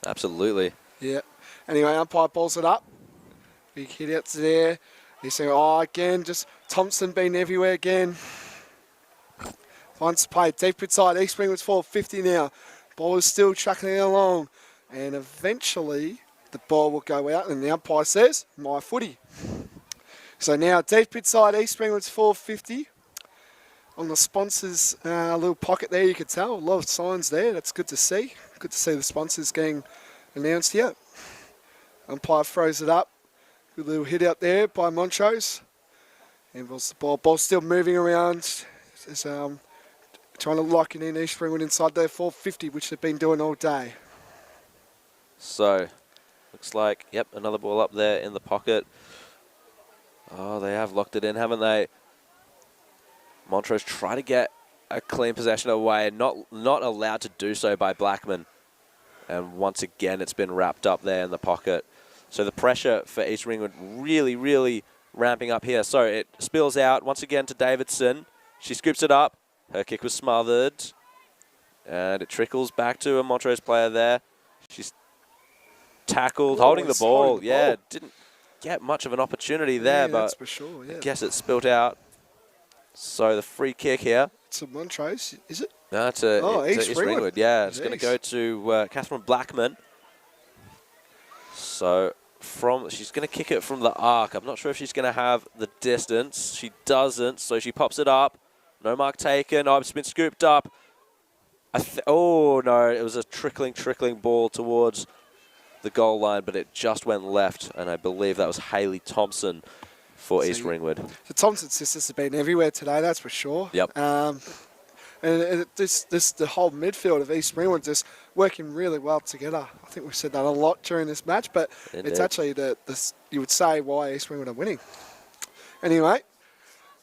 Absolutely. Yeah. Anyway, umpire balls it up. Big hit out there. He's saying, oh, again, just Thompson being everywhere again. Finds play deep inside. East Ringwood's 450 now. Ball is still trucking along. And eventually the ball will go out and the umpire says, my footy. So now deep inside East Ringwood's 450. On the sponsors' little pocket there, you can tell. A lot of signs there. That's good to see. Good to see the sponsors getting announced here. Umpire throws it up. Good little hit out there by Montrose. And the ball still moving around. It's, trying to lock it in East Ringwood inside their 450, which they've been doing all day. So, looks like, yep, another ball up there in the pocket. Oh, they have locked it in, haven't they? Montrose try to get a clean possession away, not allowed to do so by Blackman. And once again, it's been wrapped up there in the pocket. So the pressure for East Ringwood really, really ramping up here. So it spills out once again to Davidson. She scoops it up. Her kick was smothered. And it trickles back to a Montrose player there. She's tackled, holding the ball. Yeah, didn't get much of an opportunity there, but that's for sure, yeah. I guess it spilt out. So the free kick here. It's a Montrose, is it? No, it's East Ringwood. Yeah, it's going to go to Catherine Blackman. So she's going to kick it from the arc. I'm not sure if she's going to have the distance. She doesn't, so she pops it up. No mark taken. Oh, it's been scooped up. Oh, no, it was a trickling ball towards the goal line, but it just went left, and I believe that was Hayley Thompson for East Ringwood. The Thompson sisters have been everywhere today, that's for sure. Yep. And the whole midfield of East Ringwood just working really well together. I think we've said that a lot during this match, but it's actually you would say why East Ringwood are winning. Anyway,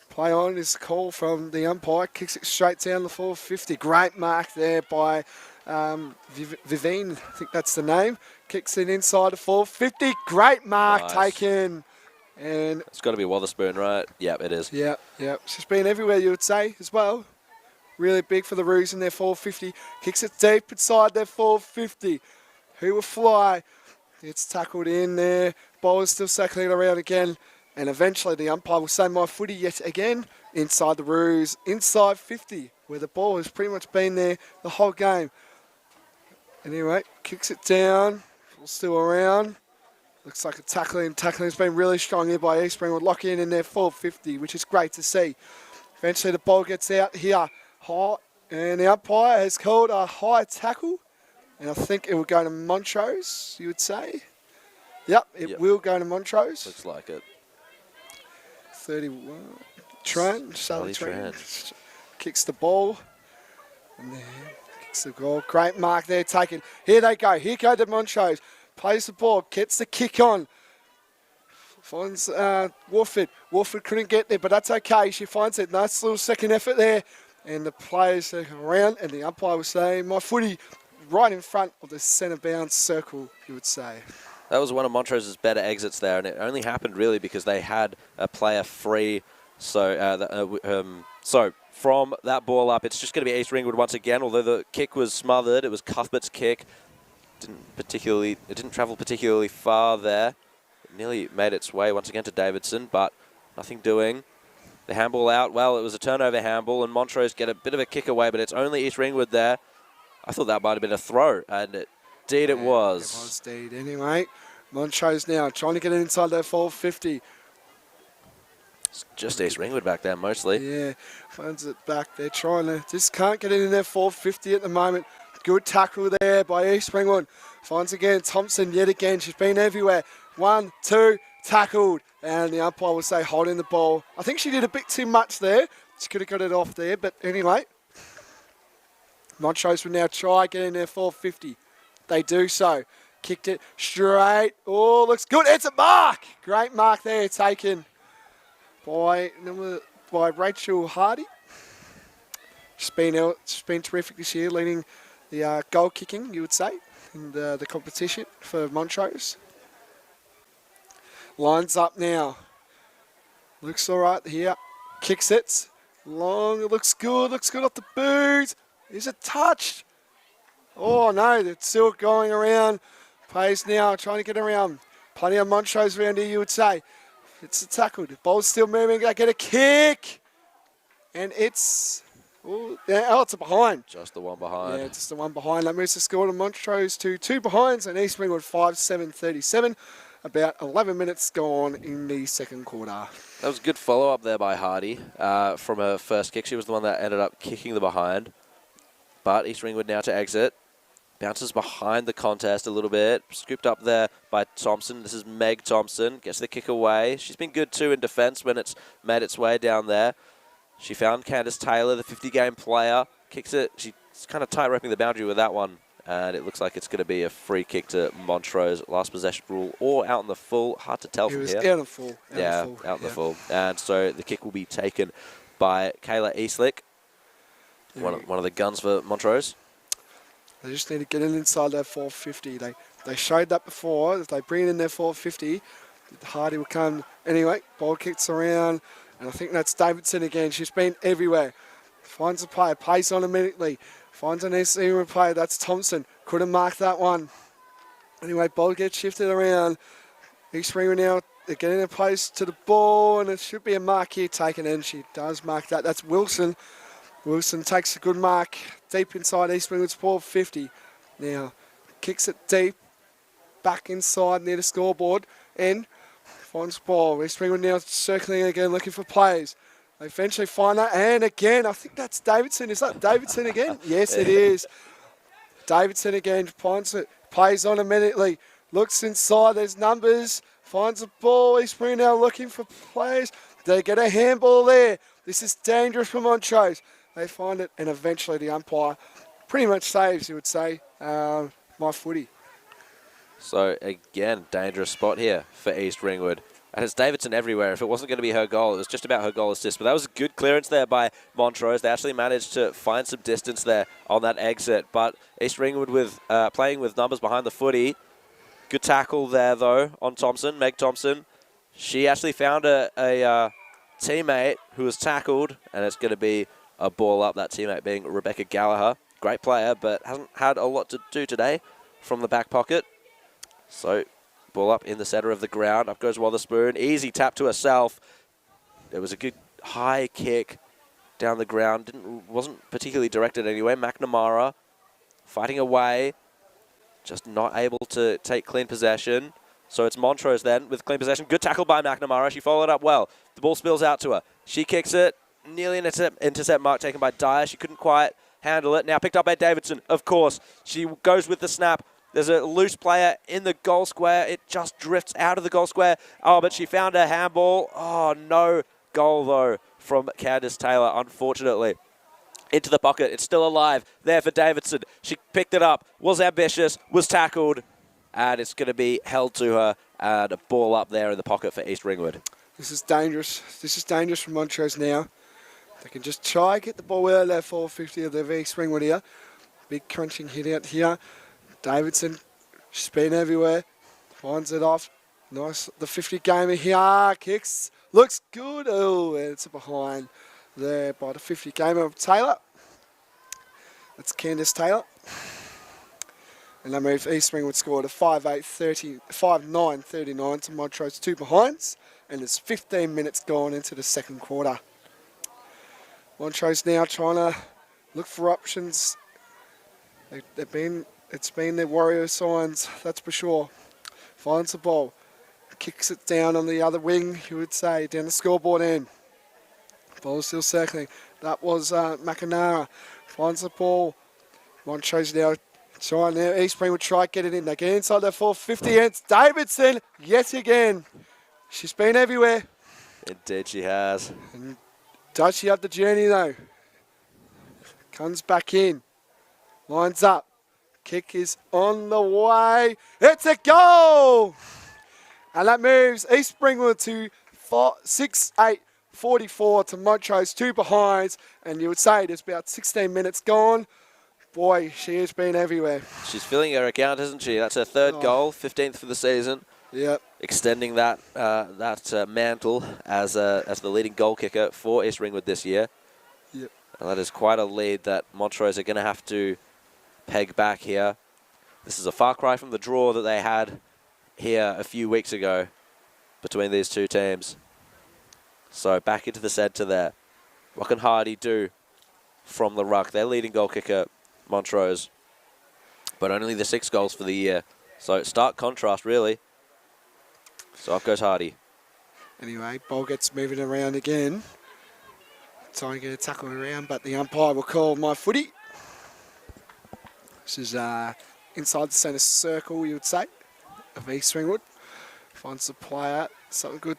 play on is the call from the umpire. Kicks it straight down the 450. Great mark there by Vivine, I think that's the name. Kicks it inside the 450. Great mark taken. And it's got to be Wotherspoon, right? Yep, it is. Yeah. She's been everywhere, you would say, as well. Really big for the Roos in their 450. Kicks it deep inside their 450. Who will fly? It's tackled in there. Ball is still circling around again. And eventually the umpire will say my footy yet again. Inside the Roos. Inside 50. Where the ball has pretty much been there the whole game. Anyway, kicks it down. Still around. Looks like a tackling. Tackling's been really strong here by East Ringwood. Locking in their 450, which is great to see. Eventually the ball gets out here. High, and the umpire has called a high tackle. And I think it will go to Montrose, you would say. Yep, it will go to Montrose. Looks like it. 31. Charlie Tran. Kicks the ball. And then kicks the goal. Great mark there taken. Here they go. Here go the Montrose. Plays the ball. Gets the kick on. Finds Warford. Warford couldn't get there, but that's okay. She finds it. Nice little second effort there. And the players are around, and the umpire was saying, my footy right in front of the centre bound circle, you would say. That was one of Montrose's better exits there, and it only happened really because they had a player free. So from that ball up, it's just going to be East Ringwood once again. Although the kick was smothered, it was Cuthbert's kick. It didn't travel particularly far there. It nearly made its way once again to Davidson, but nothing doing. The handball out. Well, it was a turnover handball, and Montrose get a bit of a kick away, but it's only East Ringwood there. I thought that might have been a throw, and indeed it was. It was indeed. Anyway, Montrose now trying to get it inside that 450. It's just East Ringwood back there mostly. Yeah, finds it back. They're trying to, just can't get it in there 450 at the moment. Good tackle there by East Ringwood. Finds again Thompson yet again. She's been everywhere. 1, 2, tackled. And the umpire will say holding the ball. I think she did a bit too much there. She could have got it off there. But anyway, Montrose will now try get in there 450. They do so. Kicked it straight. Oh, looks good. It's a mark. Great mark there taken by Rachel Hardy. She's been terrific this year, leading the goal kicking, you would say, in the competition for Montrose. Lines up now. Looks all right here. Kicks it. Long. It looks good. Looks good off the boot. Is it touched? Oh, no. It's still going around. Plays now. Trying to get around. Plenty of Montrose around here, you would say. It's a tackle. The ball's still moving. They get a kick. And it's... Oh, it's a behind. Just the one behind. Yeah, just the one behind. That moves the score to Montrose to 2 behinds and East Ringwood 5-7-37. About 11 minutes gone in the second quarter. That was a good follow-up there by Hardy from her first kick. She was the one that ended up kicking the behind. But East Ringwood now to exit. Bounces behind the contest a little bit. Scooped up there by Thompson. This is Meg Thompson. Gets the kick away. She's been good too in defence when it's made its way down there. She found Candace Taylor, the 50-game player. Kicks it. She's kind of tight-roping the boundary with that one. And it looks like it's going to be a free kick to Montrose. Last possession rule or out in the full. Hard to tell from here. It was out in full. Out in the full. And so the kick will be taken by Kayla Eastlick. One of the guns for Montrose. They just need to get it inside that 450. They showed that before. If they bring it in their 450, Hardy will come. Anyway, ball kicks around. And I think that's Davidson again. She's been everywhere. Finds a player. Plays on immediately. Finds an East Ringwood player. That's Thompson. Couldn't mark that one. Anyway, ball gets shifted around. East Ringwood now, they're getting a place to the ball. And it should be a mark here taken in. She does mark that. That's Wilson. Wilson takes a good mark deep inside East Ringwood's 450. Now, kicks it deep. Back inside near the scoreboard. And finds the ball. East Ringwood now circling again, looking for players. They eventually find that. And again, I think that's Davidson. Is that Davidson again? Yes, it is. Davidson again finds it. Plays on immediately. Looks inside. There's numbers. Finds the ball. East Ringwood now looking for players. They get a handball there. This is dangerous for Montrose. They find it. And eventually the umpire pretty much saves, you would say, my footy. So, again, dangerous spot here for East Ringwood. And it's Davidson everywhere. If it wasn't going to be her goal, it was just about her goal assist. But that was a good clearance there by Montrose. They actually managed to find some distance there on that exit. But East Ringwood with playing with numbers behind the footy. Good tackle there, though, on Thompson, Meg Thompson. She actually found a teammate who was tackled, and it's going to be a ball up, that teammate being Rebecca Gallagher. Great player, but hasn't had a lot to do today from the back pocket. So, ball up in the centre of the ground. Up goes Wotherspoon. Easy tap to herself. There was a good high kick down the ground. Wasn't particularly directed anyway. McNamara fighting away. Just not able to take clean possession. So it's Montrose then with clean possession. Good tackle by McNamara. She followed up well. The ball spills out to her. She kicks it. Nearly an intercept mark taken by Dyer. She couldn't quite handle it. Now picked up by Davidson, of course. She goes with the snap. There's a loose player in the goal square. It just drifts out of the goal square. Oh, but she found a handball. Oh, no goal, though, from Candace Taylor, unfortunately. Into the pocket. It's still alive. There for Davidson. She picked it up. Was ambitious. Was tackled. And it's going to be held to her. And a ball up there in the pocket for East Ringwood. This is dangerous. This is dangerous for Montrose now. They can just try get the ball out of their 450 of the East Ringwood here. Big crunching hit out here. Davidson, she's been everywhere. Finds it off. Nice. The 50 gamer here. Kicks. Looks good. Oh, it's behind there by the 50 gamer of Taylor. That's Candace Taylor. And that move, East Ringwood scored a 5-9-39 to Montrose 2 behinds. And there's 15 minutes gone into the second quarter. Montrose now trying to look for options. It's been their warrior signs, that's for sure. Finds the ball. Kicks it down on the other wing, you would say, down the scoreboard end. Ball still circling. That was Mcnamara. Finds the ball. Montrose now trying now. East Ringwood try to get it in. They get inside their 450. And it's Davidson yet again. She's been everywhere. Indeed she has. And does she have the journey though? Comes back in. Lines up. Kick is on the way. It's a goal! And that moves East Ringwood to 6-8-44 to Montrose, 2 behinds. And you would say there's about 16 minutes gone. Boy, she has been everywhere. She's filling her account, isn't she? That's her third goal, 15th for the season. Yep. Extending that mantle as the leading goal kicker for East Ringwood this year. Yep. And that is quite a lead that Montrose are going to have to peg back here. This is a far cry from the draw that they had here a few weeks ago between these two teams. So back into the centre there. What can Hardy do from the ruck? Their leading goal kicker, Montrose, but only the 6 goals for the year. So stark contrast, really. So up goes Hardy. Anyway, ball gets moving around again. Trying to get a tackle around, but the umpire will call my footy. This is inside the centre circle, you would say, of East Ringwood. Finds the player. Something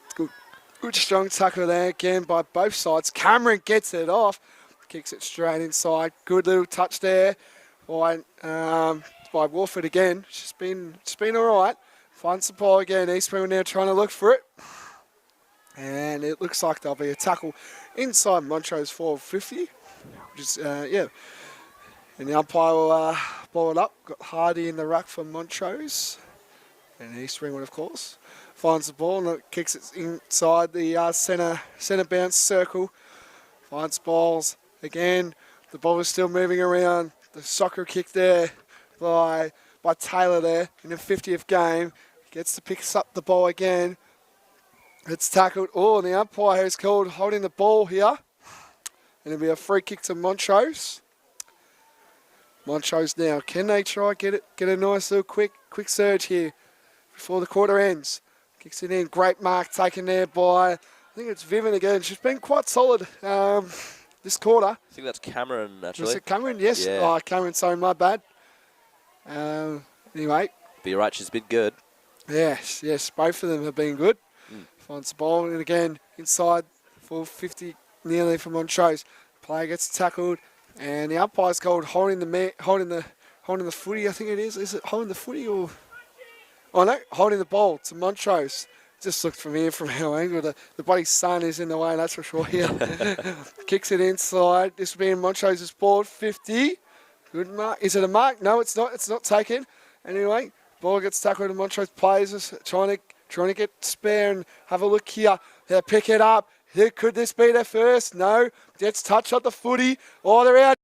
good strong tackle there again by both sides. Cameron gets it off. Kicks it straight inside. Good little touch there by Warford again. She's been all right. Finds the ball again. East Ringwood now trying to look for it. And it looks like there'll be a tackle inside Montrose 450. Which is, yeah. And the umpire will ball it up. Got Hardy in the ruck for Montrose. And East Ringwood, of course. Finds the ball and it kicks it inside the centre bounce circle. Finds balls again. The ball is still moving around. The soccer kick there by Taylor there in the 50th game. Gets to pick up the ball again. It's tackled. Oh, and the umpire has called holding the ball here. And it'll be a free kick to Montrose. Montrose now. Can they try get a nice little quick surge here before the quarter ends? Kicks it in. Great mark taken there by, I think it's Vivian again. She's been quite solid this quarter. I think that's Cameron, actually. Was it Cameron? Yes. Yeah. Oh, Cameron, sorry, my bad. Anyway. But you're right, she's been good. Yes, both of them have been good. Finds the ball, and again, inside 450, nearly from Montrose. Player gets tackled, and the umpire's called holding the footy, I think it is. Is it holding the footy or... Oh, no, holding the ball to Montrose. Just looked from here, from our angle. The bloody sun is in the way, that's for sure here. Kicks it inside. This will be in Montrose's board, 50. Good mark. Is it a mark? No, it's not. It's not taken. Anyway, ball gets tackled and Montrose players is trying to get spare and have a look here. They pick it up. Could this be their first? No. Gets touch on the footy. Oh, they're out.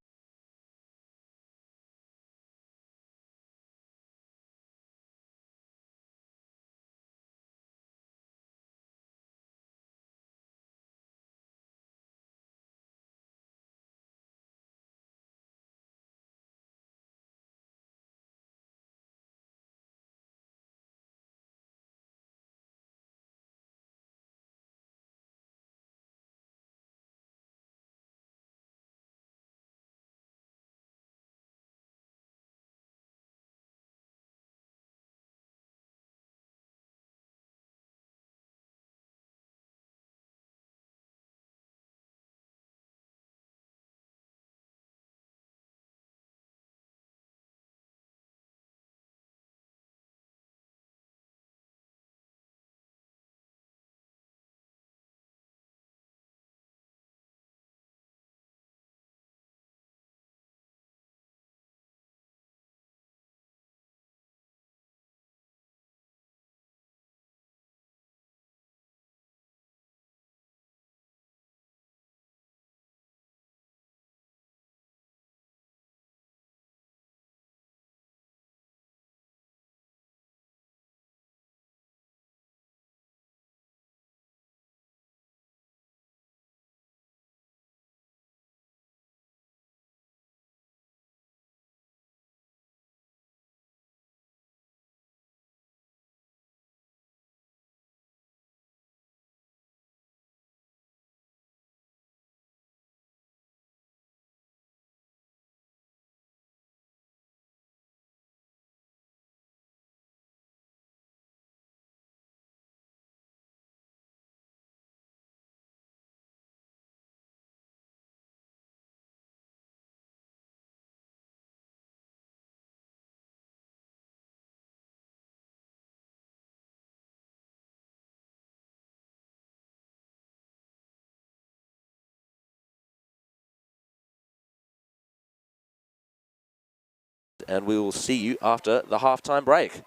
and we will see you after the halftime break.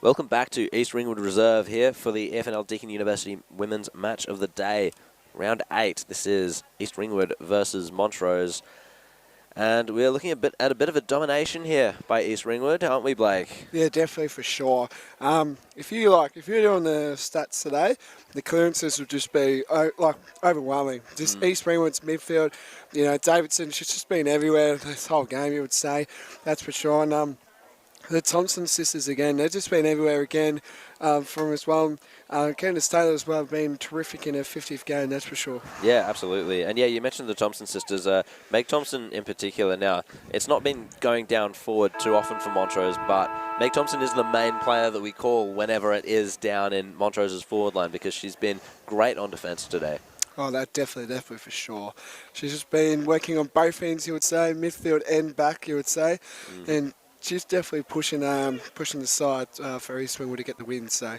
Welcome back to East Ringwood Reserve here for the FNL Deakin University Women's Match of the Day. Round 8. This is East Ringwood versus Montrose. And we're looking at a bit of a domination here by East Ringwood, aren't we, Blake? Yeah, definitely for sure. If you're doing the stats today, the clearances would just be overwhelming. Just East Ringwood's midfield, Davidson, she's just been everywhere this whole game, you would say. That's for sure. And the Thompson sisters again, they've just been everywhere again from as well. Candace Taylor as well, been terrific in her 50th game, that's for sure. Yeah, absolutely. And yeah, you mentioned the Thompson sisters. Meg Thompson in particular. Now, it's not been going down forward too often for Montrose, but Meg Thompson is the main player that we call whenever it is down in Montrose's forward line because she's been great on defence today. Oh, that definitely for sure. She's just been working on both ends, you would say, midfield and back, you would say. And she's definitely pushing the side for East Ringwood to get the win. So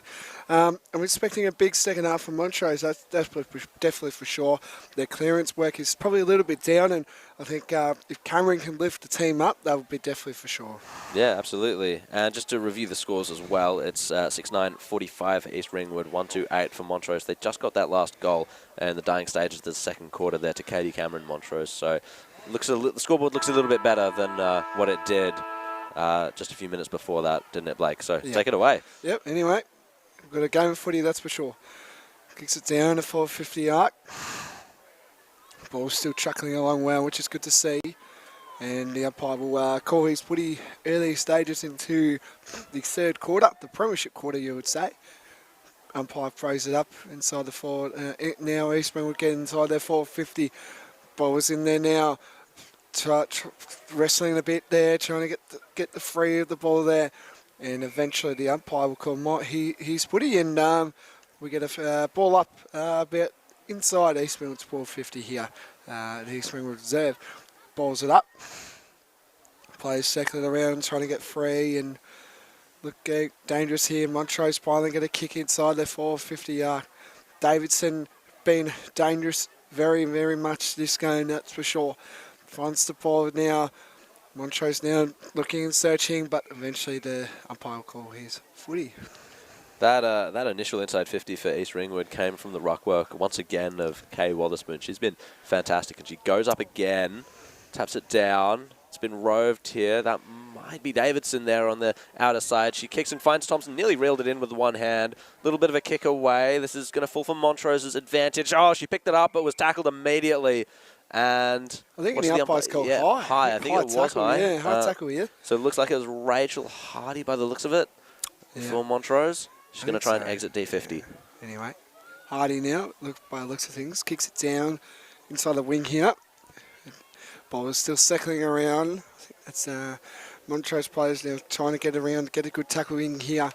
I'm expecting a big second half from Montrose. That's definitely for sure. Their clearance work is probably a little bit down, and I think if Cameron can lift the team up, that would be definitely for sure. Yeah, absolutely. And just to review the scores as well, it's 6-9-45 for East Ringwood, 1-2-8 for Montrose. They just got that last goal in the dying stages of the second quarter there to Katie Cameron Montrose. So the scoreboard looks a little bit better than what it did just a few minutes before that, didn't it, Blake? So take it away. Yep, anyway, we've got a game of footy, that's for sure. Kicks it down to 450 arc. Ball's still chuckling along well, which is good to see. And the umpire will call his footy early stages into the third quarter, the premiership quarter, you would say. Umpire throws it up inside the forward. Now East Ringwood get inside their 450. Ball is in there now. Wrestling a bit there, trying to get the free of the ball there, and eventually the umpire will call his footy, and we get a ball up about inside East Ringwood's 450 here. The East Ringwood Reserve balls it up, players circling around trying to get free and look dangerous here. Montrose finally get a kick inside their 450 arc. Davidson been dangerous very, very much this game, that's for sure. Finds the ball now. Montrose now looking and searching, but eventually the umpire will call his footy. That initial inside 50 for East Ringwood came from the ruck work once again of Kay Wotherspoon. She's been fantastic, and she goes up again, taps it down. It's been roved here. That might be Davidson there on the outer side. She kicks and finds Thompson. Nearly reeled it in with one hand. A little bit of a kick away. This is going to fall for Montrose's advantage. Oh, she picked it up, but was tackled immediately. And I think the umpire's called high. I think it was high. Yeah, high tackle, yeah. So it looks like it was Rachel Hardy by the looks of it for Montrose. She's going to try and exit D50. Yeah. Anyway, Hardy now, by the looks of things, kicks it down inside the wing here. Ball is still circling around. I think that's Montrose players now trying to get around, get a good tackle in here.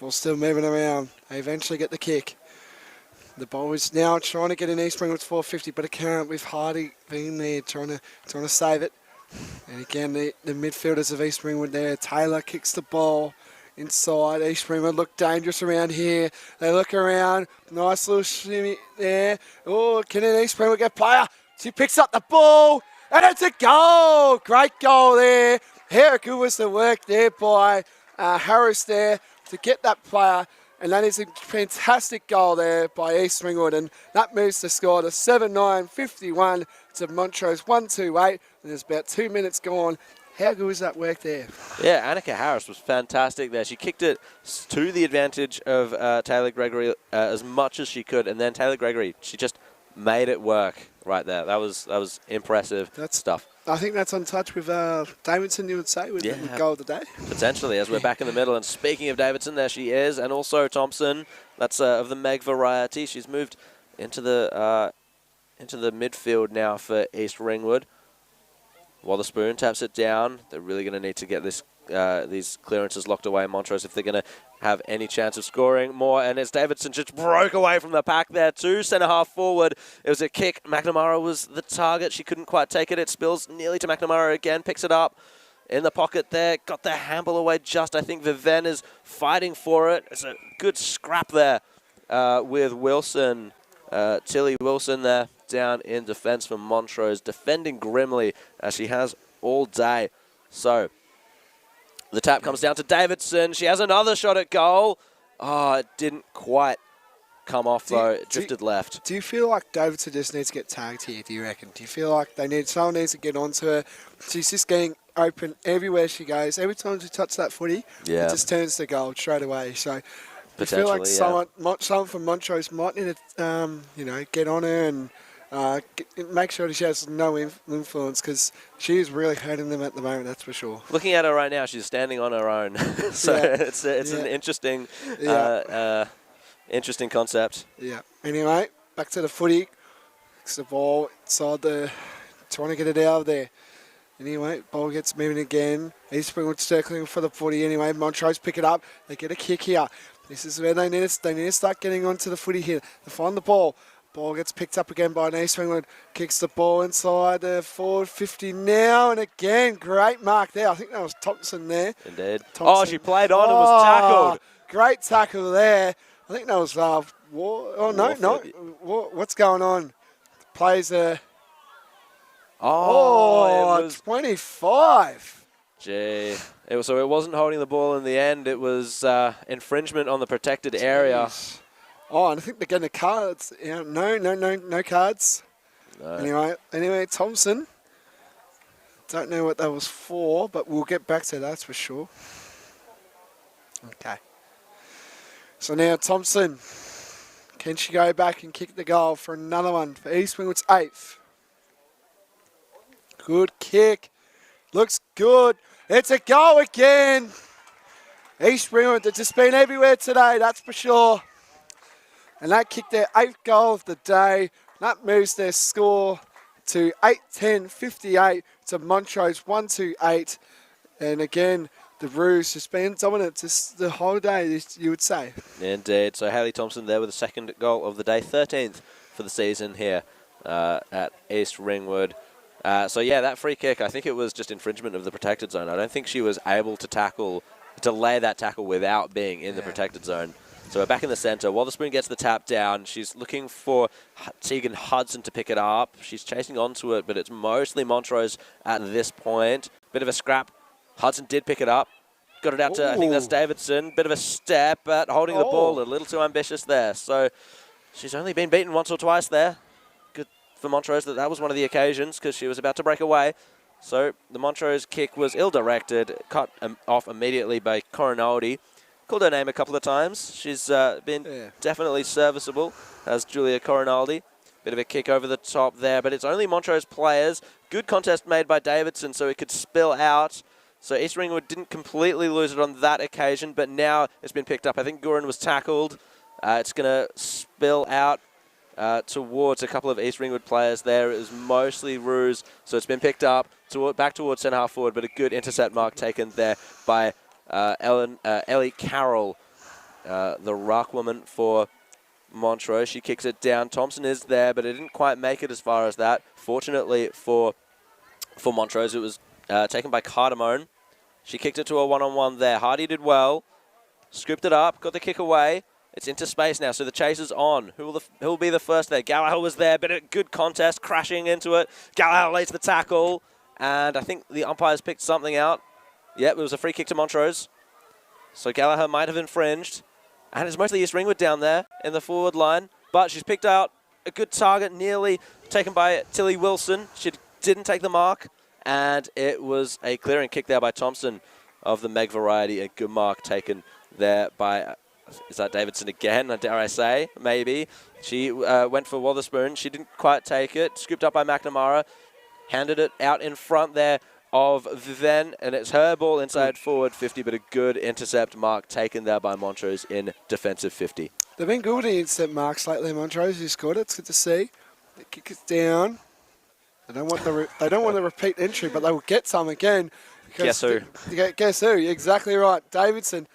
Ball still moving around. They eventually get the kick. The ball is now trying to get an East Ringwood's 450, but it can't with Hardy being there trying to save it. And again, the midfielders of East Ringwood there. Taylor kicks the ball inside. East Ringwood look dangerous around here. They look around. Nice little shimmy there. Oh, can an East Ringwood get player? She picks up the ball, and it's a goal. Great goal there. How good was the work there by Harris there to get that player. And that is a fantastic goal there by East Ringwood. And that moves the score to 7-9-51 to Montrose 1-2-8. And there's about 2 minutes gone. How good was that work there? Yeah, Annika Harris was fantastic there. She kicked it to the advantage of Taylor Gregory as much as she could. And then Taylor Gregory, she just made it work right there. That was impressive stuff. I think that's on touch with Davidson, you would say, with the goal of the day. Potentially, as we're back in the middle. And speaking of Davidson, there she is. And also Thompson, that's of the Meg variety. She's moved into the midfield now for East Ringwood. Wotherspoon taps it down. They're really going to need to get these clearances locked away, Montrose, if they're going to have any chance of scoring more. And as Davidson just broke away from the pack there too, centre half forward. It was a kick. McNamara was the target. She couldn't quite take it. It spills nearly to McNamara again. Picks it up in the pocket there. Got the handball away just. I think Viven is fighting for it. It's a good scrap there with Wilson. Tilly Wilson there down in defence for Montrose. Defending grimly as she has all day. So The tap comes down to Davidson. She has another shot at goal. Oh, it didn't quite come off, though. It drifted left. Do you feel like Davidson just needs to get tagged here, do you reckon? Do you feel like someone needs to get onto her? She's just getting open everywhere she goes. Every time she touches that footy, it just turns to goal straight away. So I feel like someone from Montrose might need to, get on her and make sure that she has no influence, because she is really hurting them at the moment, that's for sure. Looking at her right now, she's standing on her own. So it's an interesting interesting concept. Yeah. Anyway, back to the footy. It's the ball inside trying to get it out of there. Anyway, ball gets moving again. East Ringwood circling for the footy anyway. Montrose pick it up. They get a kick here. This is where they need to start getting onto the footy here. They find the ball. Ball gets picked up again by East Ringwood. Kicks the ball inside the forward 50 now. And again, great mark there. I think that was Thompson there. Indeed. Thompson. Oh, she played on and was tackled. Great tackle there. I think that was what's going on? Plays a... Oh, it was 25. Gee. So it wasn't holding the ball in the end. It was infringement on the protected area. Oh, and I think they're getting the cards. Yeah, no cards. No. Anyway, Thompson. Don't know what that was for, but we'll get back to that, that's for sure. Okay. So now Thompson. Can she go back and kick the goal for another one for East Ringwood's 8th? Good kick. Looks good. It's a goal again. East Ringwood, they've just been everywhere today, that's for sure. And that kicked their 8th goal of the day. That moves their score to 8-10-58 to Montrose 1-2-8. And again, the Roos has been dominant just the whole day, you would say. Indeed. So Hayley Thompson there with the 2nd goal of the day, 13th for the season here at East Ringwood. That free kick, I think it was just infringement of the protected zone. I don't think she was able to lay that tackle without being in the protected zone. So we're back in the centre. Wotherspoon gets the tap down. She's looking for Tegan Hudson to pick it up. She's chasing onto it, but it's mostly Montrose at this point. Bit of a scrap. Hudson did pick it up. Got it out to, I think that's Davidson. Bit of a step, but holding the ball a little too ambitious there. So she's only been beaten once or twice there. Good for Montrose that was one of the occasions, because she was about to break away. So the Montrose kick was ill-directed, cut off immediately by Coronaldi. Called her name a couple of times. She's been definitely serviceable as Julia Coronaldi. Bit of a kick over the top there, but it's only Montrose players. Good contest made by Davidson, so it could spill out. So East Ringwood didn't completely lose it on that occasion, but now it's been picked up. I think Gurin was tackled. It's going to spill out towards a couple of East Ringwood players there. It was mostly Roos, so it's been picked up back towards centre half forward, but a good intercept mark taken there by Ellie Carroll, the ruck woman for Montrose. She kicks it down. Thompson is there, but it didn't quite make it as far as that. Fortunately for Montrose, it was taken by Cardamone. She kicked it to a one-on-one there. Hardy did well. Scooped it up, got the kick away. It's into space now, so the chase is on. Who will be the first there? Gallagher was there, but a good contest, crashing into it. Gallagher lays the tackle, and I think the umpires picked something out. Yep, it was a free kick to Montrose. So Gallagher might have infringed. And it's mostly East Ringwood down there in the forward line. But she's picked out a good target, nearly taken by Tilly Wilson. She didn't take the mark. And it was a clearing kick there by Thompson of the Meg variety. A good mark taken there by, is that Davidson again, dare I say? Maybe. She went for Wotherspoon. She didn't quite take it. Scooped up by McNamara. Handed it out in front there of Viven, and it's her ball inside forward 50, but a good intercept mark taken there by Montrose in defensive 50. They've been good in intercept marks lately, Montrose. You scored it. It's good to see. They kick it down. They don't want the repeat entry, but they will get some again. Guess who? Guess who? Exactly right. Davidson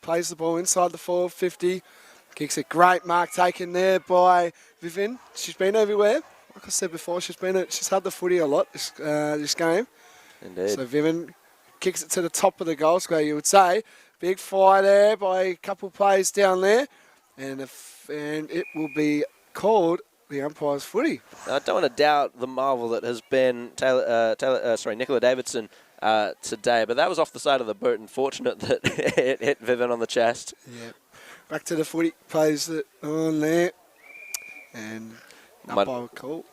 plays the ball inside the forward 50. Kicks a great mark taken there by Vivian. She's been everywhere. Like I said before, she's had the footy a lot this game. Indeed. So Vivian kicks it to the top of the goal square, you would say. Big fire there by a couple of players down there. And it will be called the umpire's footy. I don't want to doubt the marvel that has been Nicola Davidson today. But that was off the side of the boot, and fortunate that it hit Vivian on the chest. Yeah. Back to the footy. Plays it on there. And umpire call.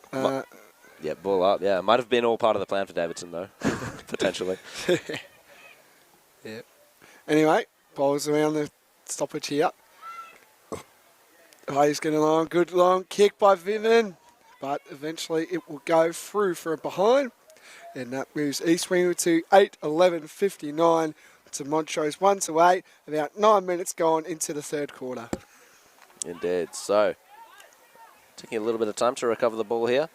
Yeah, ball up. Yeah, might have been all part of the plan for Davidson, though, potentially. Yeah. Anyway, bowls around the stoppage here. Hayes getting along. Good long kick by Vivian. But eventually it will go through for a behind. And that moves East Ringwood to 8:11:59 to Montrose 1-8. About 9 minutes gone into the third quarter. Indeed. So, taking a little bit of time to recover the ball here.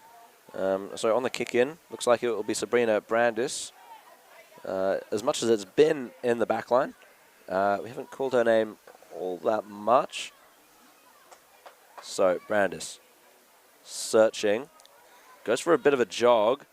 So on the kick in, looks like it will be Sabrina Brandis. As much as it's been in the back line, we haven't called her name all that much. So Brandis, searching, goes for a bit of a jog.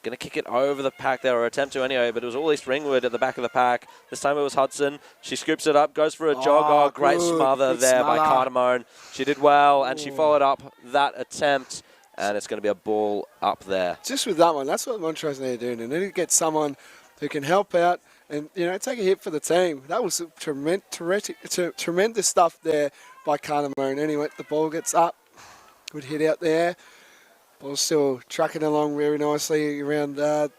Going to kick it over the pack there, or attempt to anyway, but it was all East Ringwood at the back of the pack. This time it was Hudson. She scoops it up, goes for a jog. Oh, great smother there by Cardamone. She did well, and she followed up that attempt, and it's going to be a ball up there. Just with that one, that's what Montrose need to do. They need to get someone who can help out and, take a hit for the team. That was tremendous stuff there by Cardamone. Anyway, the ball gets up. Good hit out there. Ball's still trucking along very nicely around the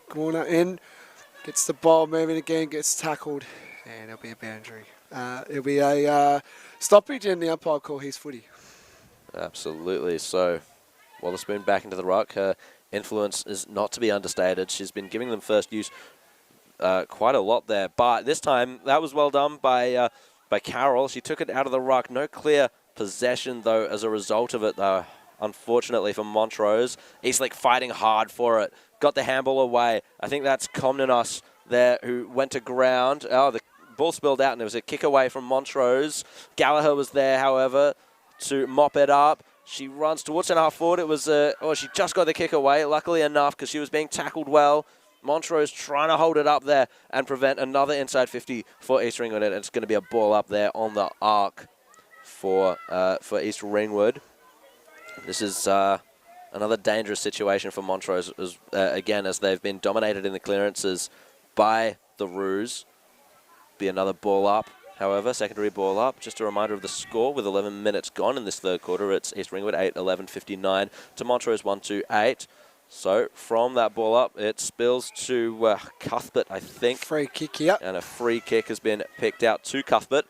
corner end. Gets the ball moving again, gets tackled, and it'll be a boundary. It'll be a stoppage, and the umpire call his footy. Absolutely. So, Wotherspoon back into the ruck. Her influence is not to be understated. She's been giving them first use quite a lot there. But this time, that was well done by Carol. She took it out of the ruck. No clear possession, though, as a result of it, though. Unfortunately for Montrose. Eastlake fighting hard for it. Got the handball away. I think that's Comnenos there who went to ground. Oh, the ball spilled out and there was a kick away from Montrose. Gallagher was there, however, to mop it up. She runs towards centre half forward. It was, she just got the kick away, luckily enough, because she was being tackled well. Montrose trying to hold it up there and prevent another inside 50 for East Ringwood. And it's going to be a ball up there on the arc for East Ringwood. This is another dangerous situation for Montrose, again, as they've been dominated in the clearances by the Roos. Be another ball up, however, secondary ball up. Just a reminder of the score with 11 minutes gone in this third quarter. It's East Ringwood 8:11:59 to Montrose 1-8. So from that ball up, it spills to Cuthbert, I think. Free kick here. And a free kick has been picked out to Cuthbert.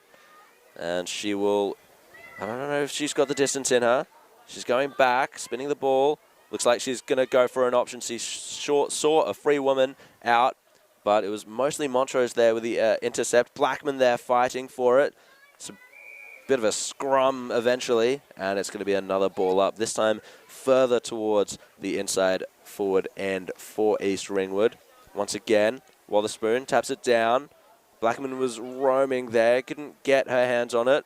And she will, I don't know if she's got the distance in her. She's going back, spinning the ball. Looks like she's going to go for an option. She saw a free woman out, but it was mostly Montrose there with the intercept. Blackman there fighting for it. It's a bit of a scrum eventually, and it's going to be another ball up. This time further towards the inside forward end for East Ringwood. Once again, Wotherspoon taps it down. Blackman was roaming there, couldn't get her hands on it.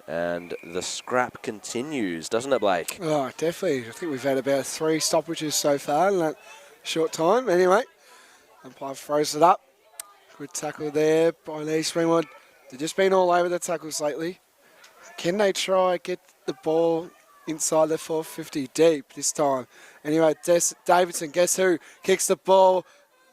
And the scrap continues, doesn't it, Blake? Oh, definitely. I think we've had about 3 stoppages so far in that short time. Anyway, umpire throws it up. Good tackle there by East Ringwood. They've just been all over the tackles lately. Can they try get the ball inside the 450 deep this time? Anyway, Davidson, guess who? Kicks the ball.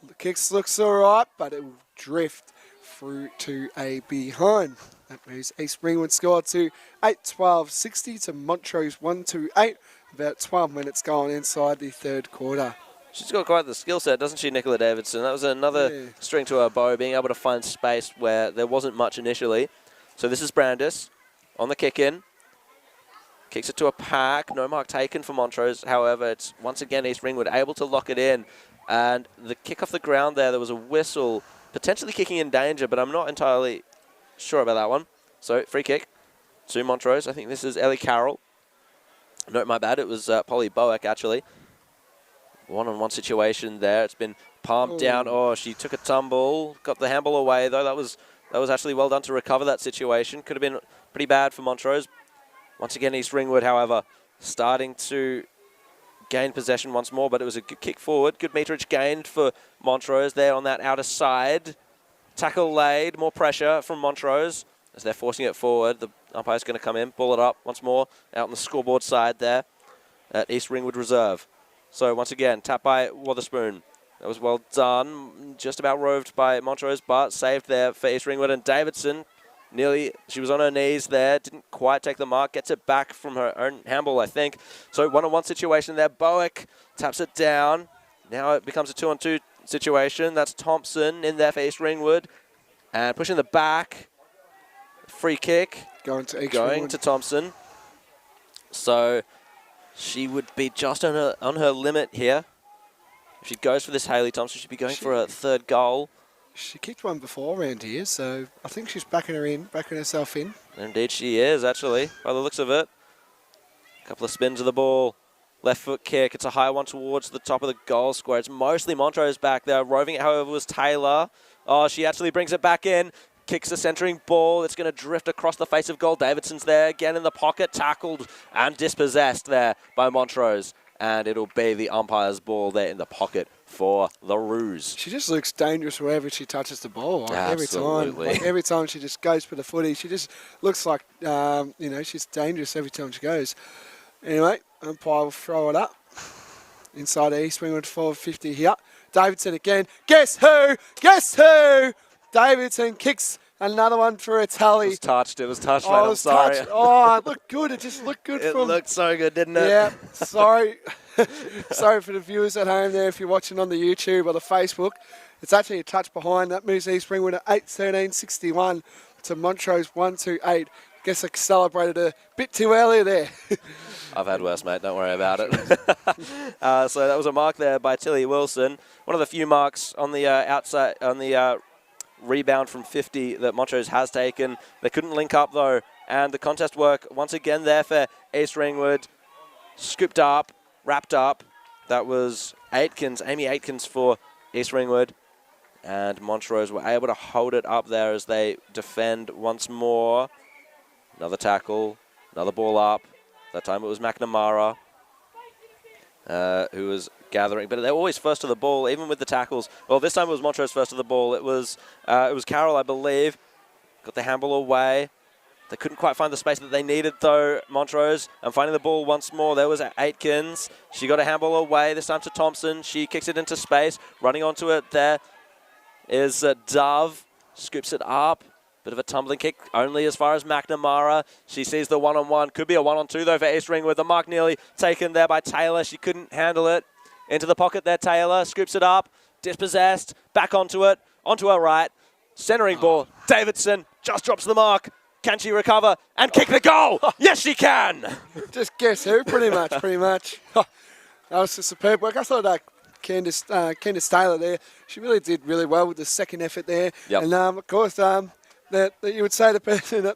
The kicks looks all right, but it will drift through to a behind. That moves East Ringwood score to 8:12:60 to Montrose 1-8. About 12 minutes gone inside the third quarter. She's got quite the skill set, doesn't she, Nicola Davidson? That was another string to her bow, being able to find space where there wasn't much initially. So this is Brandis on the kick-in. Kicks it to a pack. No mark taken for Montrose. However, it's once again East Ringwood able to lock it in. And the kick off the ground there was a whistle, potentially kicking in danger, but I'm not entirely sure about that one. So, free kick to Montrose. I think this is Ellie Carroll. No, my bad. It was Polly Boak, actually. One-on-one situation there. It's been palmed down. Oh, she took a tumble. Got the handball away, though. That was actually well done to recover that situation. Could have been pretty bad for Montrose. Once again, East Ringwood, however, starting to gain possession once more, but it was a good kick forward. Good meterage gained for Montrose there on that outer side. Tackle laid, more pressure from Montrose as they're forcing it forward. The umpire's going to come in, pull it up once more out on the scoreboard side there at East Ringwood Reserve. So once again, tap by Wotherspoon. That was well done. Just about roved by Montrose, but saved there for East Ringwood. And Davidson, she was on her knees there. Didn't quite take the mark. Gets it back from her own handball, I think. So one-on-one situation there. Bowick taps it down. Now it becomes a 2-on-2 situation. That's Thompson in there for East Ringwood. And pushing the back. Free kick. Going to Thompson. So she would be just on her limit here. If she goes for this Hayley Thompson, she'd be going for a third goal. She kicked one before around here, so I think she's backing herself in. Indeed she is, actually, by the looks of it. A couple of spins of the ball. Left foot kick. It's a high one towards the top of the goal square. It's mostly Montrose back there. Roving it, however, was Taylor. Oh, she actually brings it back in. Kicks the centering ball. It's going to drift across the face of goal. Davidson's there again in the pocket. Tackled and dispossessed there by Montrose. And it'll be the umpire's ball there in the pocket for the Roos. She just looks dangerous wherever she touches the ball. Absolutely. Every time she just goes for the footy, she just looks like, she's dangerous every time she goes. Anyway, umpire will throw it up. Inside East Ringwood 450 here. Davidson again. Guess who? Davidson kicks another one for a tally. It was touched, mate. I'm sorry. Touched. Oh, it looked good. It just looked good. It looked so good, didn't it? Yeah, sorry. Sorry for the viewers at home there if you're watching on the YouTube or the Facebook. It's actually a touch behind. That moves East Ringwood at 8:13.61 to Montrose 1-2-8. Guess I celebrated a bit too early there. I've had worse, mate. Don't worry about it. So that was a mark there by Tilly Wilson. One of the few marks on the outside, on the rebound from 50 that Montrose has taken. They couldn't link up, though. And the contest work once again there for East Ringwood. Scooped up, wrapped up. That was Amy Aitkins for East Ringwood. And Montrose were able to hold it up there as they defend once more. Another tackle, another ball up. That time it was McNamara who was gathering. But they're always first to the ball, even with the tackles. Well, this time it was Montrose first to the ball. It was Carroll, I believe. Got the handball away. They couldn't quite find the space that they needed, though, Montrose. And finding the ball once more, there was Aitkins. She got a handball away, this time to Thompson. She kicks it into space. Running onto it there is Dove. Scoops it up. Bit of a tumbling kick, only as far as McNamara. She sees the one-on-one. Could be a one-on-two, though, for East Ringwood. The mark nearly taken there by Taylor. She couldn't handle it. Into the pocket there, Taylor. Scoops it up. Dispossessed. Back onto it. Onto her right. Centering ball. Davidson just drops the mark. Can she recover and kick the goal? Yes, she can. Just guess who, pretty much. That was just superb work. I thought Candace Taylor there, she really did really well with the second effort there. Yep. And, of course, that you would say the person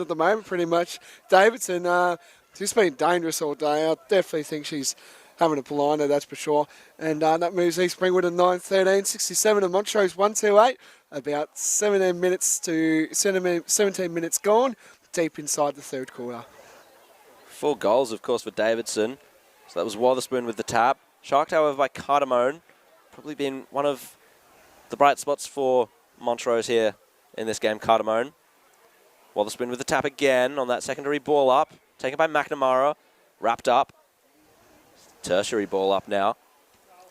at the moment, pretty much, Davidson, she's been dangerous all day. I definitely think she's having a blinder, that's for sure. And that moves East Ringwood at 9:13.67 and Montrose 1-2-8. About 17 minutes gone, deep inside the third quarter. 4 goals, of course, for Davidson. So that was Wotherspoon with the tap. Sharked, however, by Cardamone. Probably been one of the bright spots for Montrose here in this game, Cardamone. Wotherspoon with the tap again on that secondary ball up. Taken by McNamara. Wrapped up. Tertiary ball up now.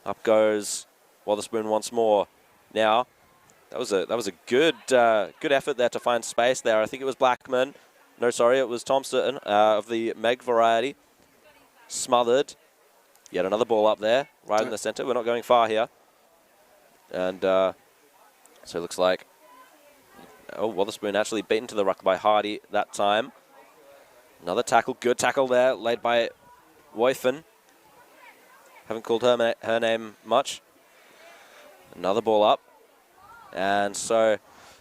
Up goes Wotherspoon once more. Now, that was a good effort there to find space there. I think it was Blackman. No, sorry, it was Thompson of the Meg variety. Smothered. Yet another ball up there, right in the centre. We're not going far here. And so it looks like Wotherspoon actually beaten to the ruck by Hardy that time. Another tackle, good tackle there, laid by Woifen. Haven't called her name much. Another ball up. And so,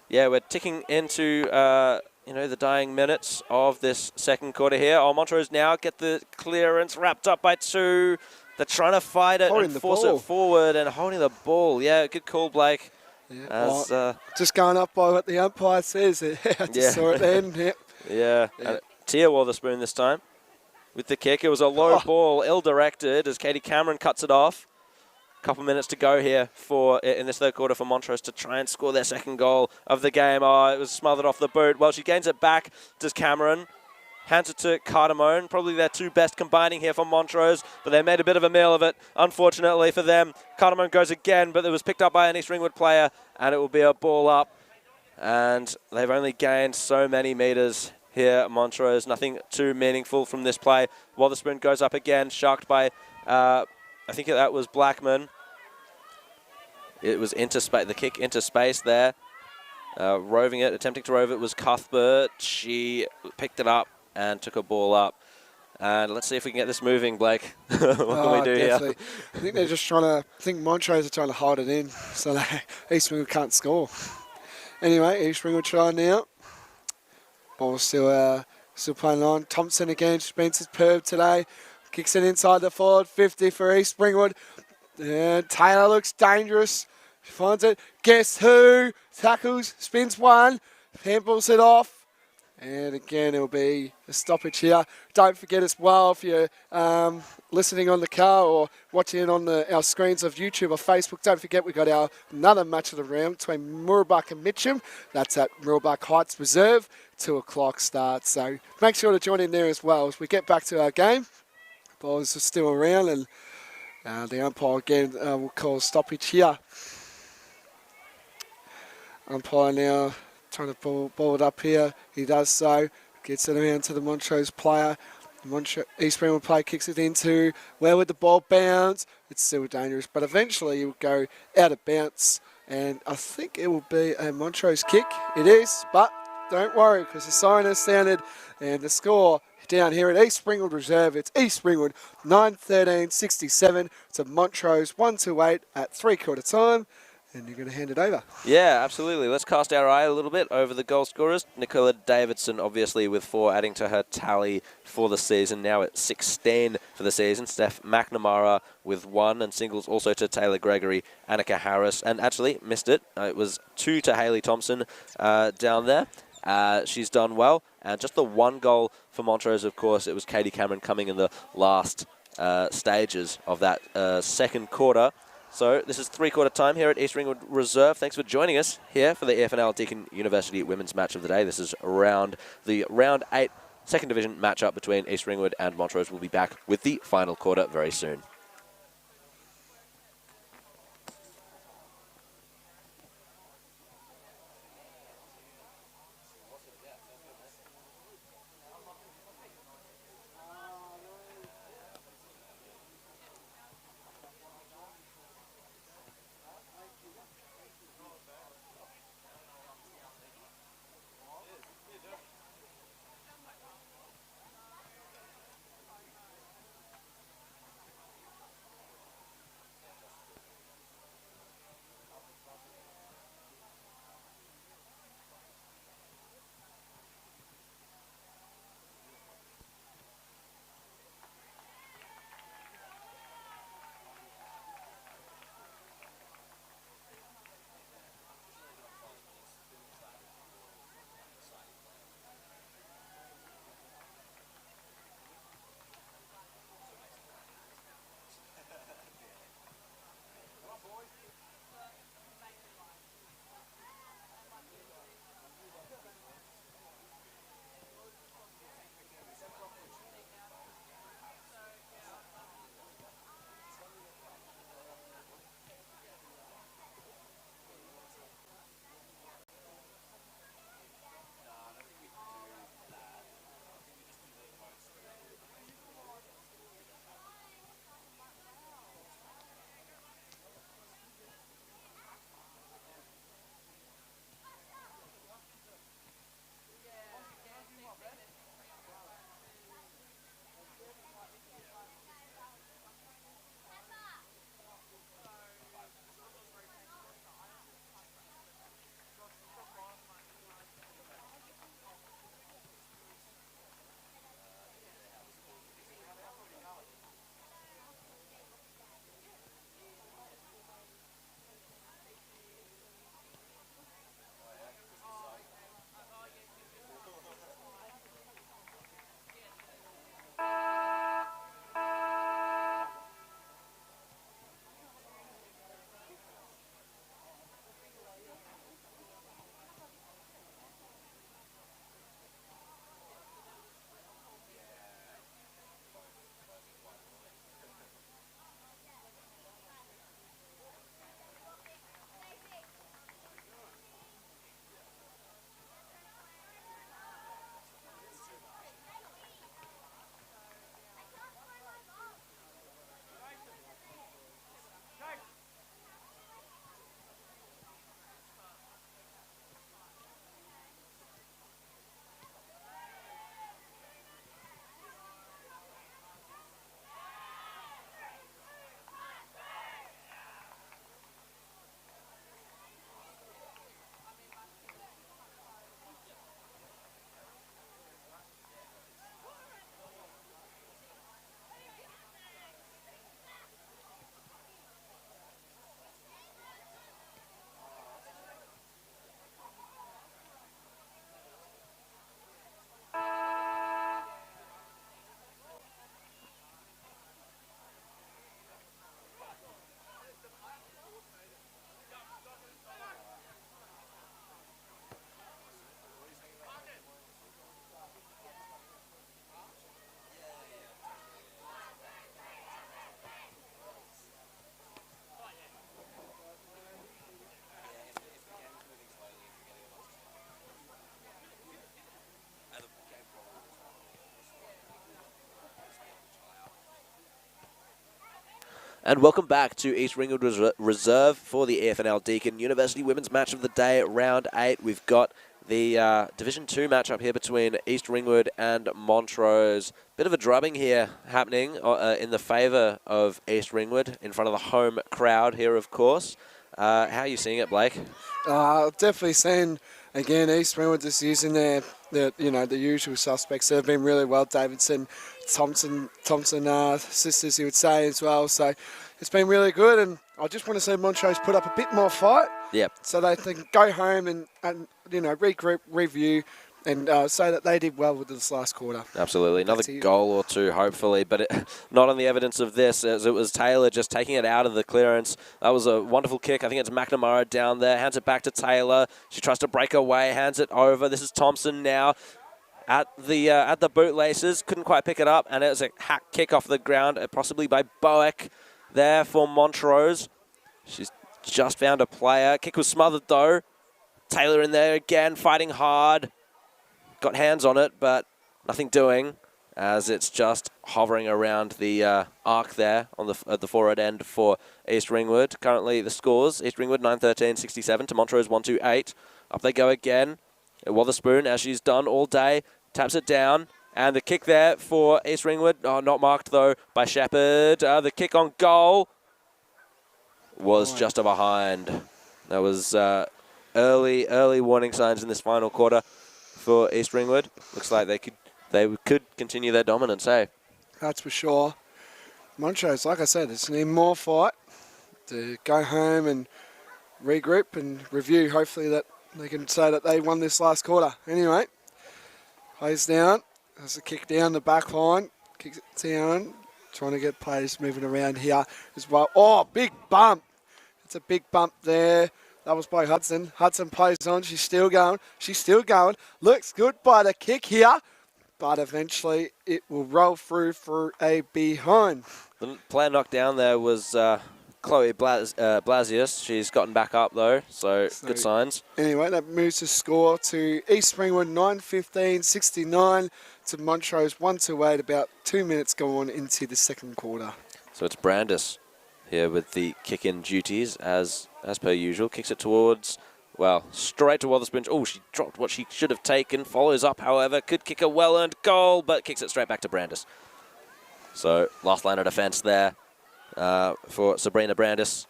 yeah, we're ticking into, the dying minutes of this second quarter here. Montrose now get the clearance wrapped up by 2. They're trying to fight it and force it forward and holding the ball. Yeah, good call, Blake. Yeah, just going up by what the umpire says. I just saw it then. Yeah. Tia Wotherspoon this time with the kick. It was a low ball, ill-directed as Katie Cameron cuts it off. Couple minutes to go here in this third quarter for Montrose to try and score their second goal of the game. It was smothered off the boot. Well, she gains it back. Does Cameron? hands it to Cardamone. Probably their two best combining here for Montrose, but they made a bit of a meal of it, unfortunately for them. Cardamone goes again, but it was picked up by an East Ringwood player, and it will be a ball up. And they've only gained so many metres here, Montrose. Nothing too meaningful from this play. Wotherspoon goes up again, sharked by, I think that was Blackman. It was into space, the kick into space there. Roving it, attempting to rove it was Cuthbert. She picked it up and took a ball up. And let's see if we can get this moving, Blake. What can we do definitely. here? I think they're just trying to, I think Montrose are trying to hold it in so that East Ringwood can't score. Anyway, East Ringwood trying now. Ball still playing on. Thompson again, Spencer's perb today. Kicks it inside the forward, 50 for East Ringwood. And Taylor looks dangerous. She finds it. Guess who? Tackles, spins one, handballs it off. And again, it'll be a stoppage here. Don't forget as well, if you're listening on the car or watching it on our screens of YouTube or Facebook, don't forget we've got another match of the round between Mooroolbark and Mitcham. That's at Mooroolbark Heights Reserve, 2 o'clock start. So make sure to join in there as well. As we get back to our game, balls are still around, and the umpire again will call stoppage here. Umpire now trying to ball it up here. He does so. Gets it around to the Montrose player. East Ringwood player kicks it into where would the ball bounce? It's still dangerous, but eventually it will go out of bounce. And I think it will be a Montrose kick. It is, but don't worry because the siren has sounded and the score down here at East Ringwood Reserve. It's East Ringwood 9-13-67 to Montrose 1-8 at 3/4 time. And you're going to hand it over. Yeah, absolutely. Let's cast our eye a little bit over the goal scorers. Nicola Davidson, obviously, with 4, adding to her tally for the season. Now at 16 for the season. Steph Mcnamara with 1, and singles also to Taylor Gregory, Annika Harris. And actually, missed it. It was 2 to Hayley Thompson down there. She's done well. And just the 1 goal for Montrose, of course. It was Katie Cameron coming in the last stages of that second quarter. So this is 3/4 time here at East Ringwood Reserve. Thanks for joining us here for the EFNL Deakin University Women's Match of the Day. This is the round 8 second division matchup between East Ringwood and Montrose. We'll be back with the final quarter very soon. And welcome back to East Ringwood Reserve for the EFNL Deakin University Women's Match of the Day, Round 8. We've got the Division 2 matchup here between East Ringwood and Montrose. Bit of a drubbing here happening in the favour of East Ringwood in front of the home crowd here, of course. How are you seeing it, Blake? Definitely seeing, again, East Ringwood just using the usual suspects. They've been really well. Davidson, Thompson sisters, you would say, as well. So it's been really good, and I just want to see Montrose put up a bit more fight. Yep. So they can go home and regroup, review, and say that they did well with this last quarter. Absolutely. Another goal or two, hopefully, but not on the evidence of this, as it was Taylor just taking it out of the clearance. That was a wonderful kick. I think it's Mcnamara down there. Hands it back to Taylor. She tries to break away, hands it over. This is Thompson now at the bootlaces. Couldn't quite pick it up, and it was a hack kick off the ground, possibly by Boeck there for Montrose. She's just found a player. Kick was smothered, though. Taylor in there again, fighting hard. Got hands on it, but nothing doing, as it's just hovering around the arc there on at the forward end for East Ringwood. Currently the scores, East Ringwood 9-13-67 to Montrose 1-2-8. Up they go again. Wotherspoon, as she's done all day, taps it down. And the kick there for East Ringwood. Oh, not marked, though, by Shepherd. The kick on goal was just a behind. That was early warning signs in this final quarter for East Ringwood. Looks like they could continue their dominance, hey? That's for sure. Montrose, like I said, it's need more fight to go home and regroup and review. Hopefully that they can say that they won this last quarter. Anyway, plays down. There's a kick down the back line. Kicks it down. Trying to get players moving around here as well. Oh, big bump. It's a big bump there. That was by Hudson. Hudson plays on. She's still going. She's still going. Looks good by the kick here. But eventually it will roll through for a behind. The player knocked down there was Chloe Blasius. She's gotten back up, though, so good signs. Anyway, that moves the score to East Ringwood 9-15-69 to Montrose 1-8. About 2 minutes gone into the second quarter. So it's Brandis here with the kick-in duties, as per usual. Kicks it towards, well, straight to Wotherspoon. Oh, she dropped what she should have taken. Follows up, however. Could kick a well-earned goal, but kicks it straight back to Brandis. So last line of defence there for Sabrina Brandis.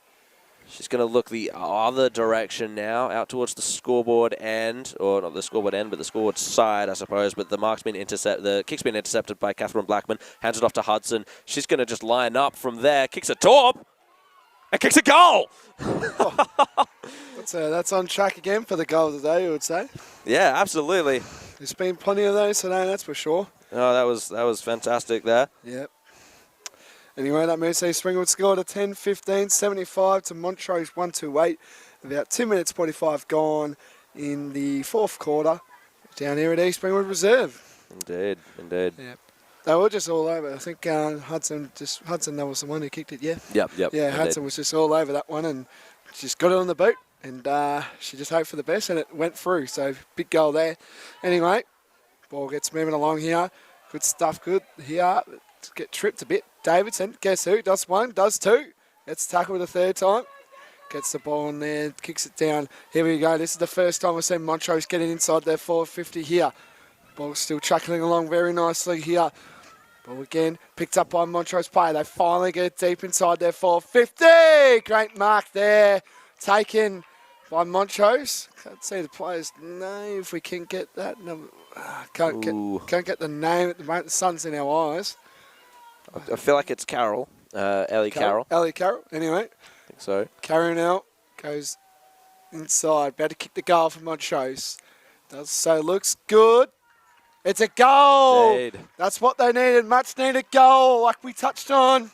She's going to look the other direction now, out towards the scoreboard end, or not the scoreboard end, but the scoreboard side, I suppose. But the kick's been intercepted by Catherine Blackman. Hands it off to Hudson. She's going to just line up from there. Kicks a top. And kicks a goal! That's on track again for the goal of the day, you would say. Yeah, absolutely. There's been plenty of those today, that's for sure. Oh, that was fantastic there. Yep. Anyway, that moves East Ringwood scored a 10-15-75 to Montrose 1-8. About 2 minutes 45 gone in the fourth quarter down here at East Ringwood Reserve. Indeed. Yep. They were just all over. I think Hudson, that was the one who kicked it, yeah? Yep. Yeah, Hudson was just all over that one and just got it on the boot and she just hoped for the best and it went through. So, big goal there. Anyway, ball gets moving along here. Good stuff, good here. Get tripped a bit. Davidson, guess who? Does one, does two. Gets tackled a third time. Gets the ball in there, kicks it down. Here we go. This is the first time we've seen Montrose getting inside their 450 here. Ball still chuckling along very nicely here. Ball again picked up by Montrose player. They finally get deep inside their 450. Great mark there. Taken by Montrose. Can't see the player's name if we can get that. Can't get the name at the moment. The sun's in our eyes. I feel like it's Carroll. Ellie Carroll. Ellie Carroll, anyway. I think so. Carrying out, goes inside. About to kick the goal for Montrose. Does so, looks good. It's a goal. Indeed. That's what they needed. Much needed goal, like we touched on.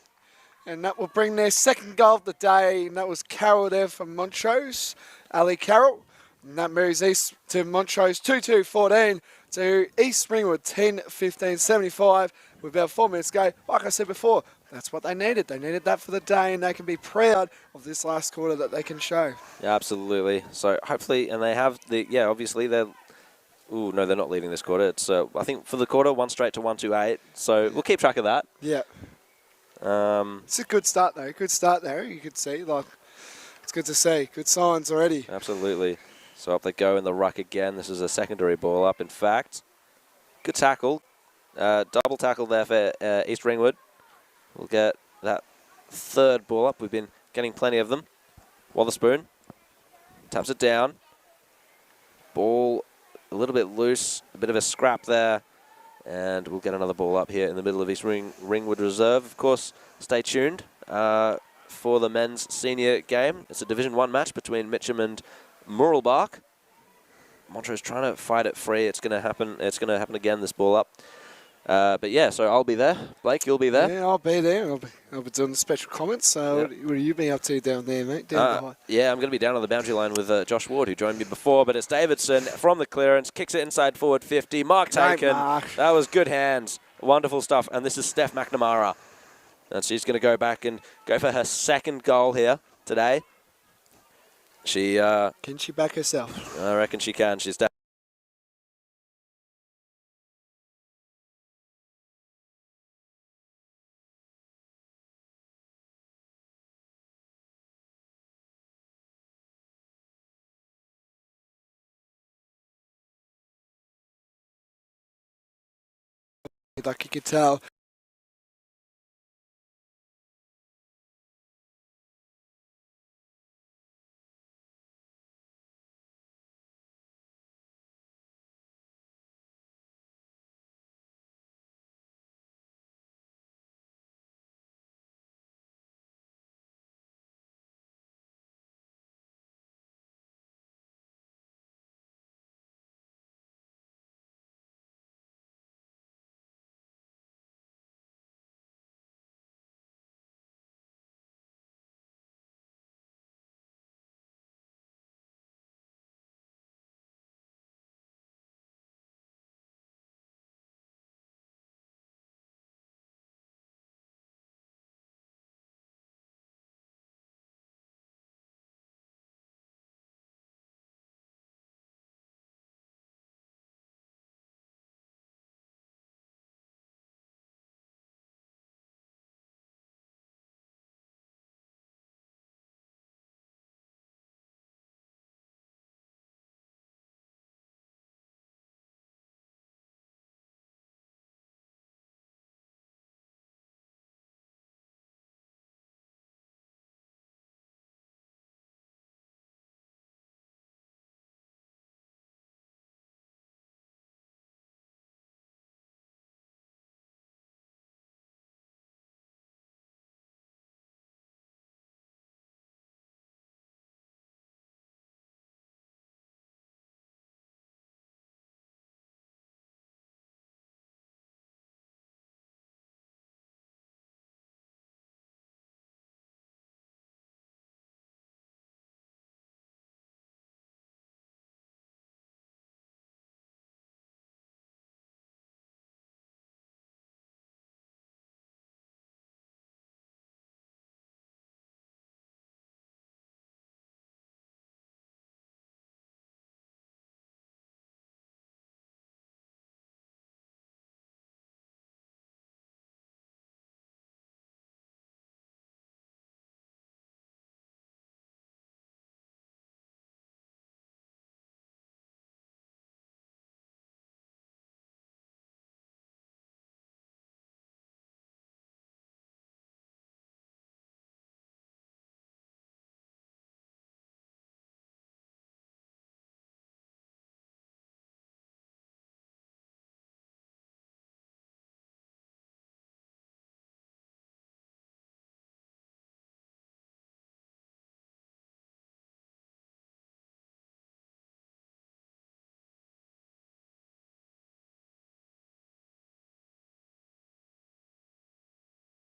And that will bring their second goal of the day. And that was Carroll there for Montrose. Ali Carroll. And that moves east to Montrose 2-2-14 to East Ringwood 10-15-75 with about 4 minutes to go. Like I said before, that's what they needed. They needed that for the day, and they can be proud of this last quarter that they can show. Yeah, absolutely. So hopefully, and they have obviously they're. Ooh, no, they're not leading this quarter. It's I think for the quarter, one straight to 1-2-8. So we'll keep track of that. Yeah. It's a good start, though. Good start there, you could see. Like, it's good to see. Good signs already. Absolutely. So up they go in the ruck again. This is a secondary ball up, in fact. Good tackle. Double tackle there for East Ringwood. We'll get that third ball up. We've been getting plenty of them. Wotherspoon taps it down. Ball a little bit loose. A bit of a scrap there. And we'll get another ball up here in the middle of East Ringwood Reserve. Of course, stay tuned for the men's senior game. It's a Division 1 match between Mitcham and Murrelbach. Montrose trying to fight it free. It's going to happen. It's going to happen again, this ball up. But yeah, so I'll be there. Blake, you'll be there? Yeah, I'll be there. I'll be doing the special comments. So Yep. what are you been up to down there, mate? Down behind. Yeah, I'm going to be down on the boundary line with Josh Ward, who joined me before. But it's Davidson from the clearance. Kicks it inside forward 50. Mark Great taken. mark. That was good hands. Wonderful stuff. And this is Steph Mcnamara. And she's going to go back and go for her second goal here today. She... Can she back herself? I reckon she can. She's Like you could tell.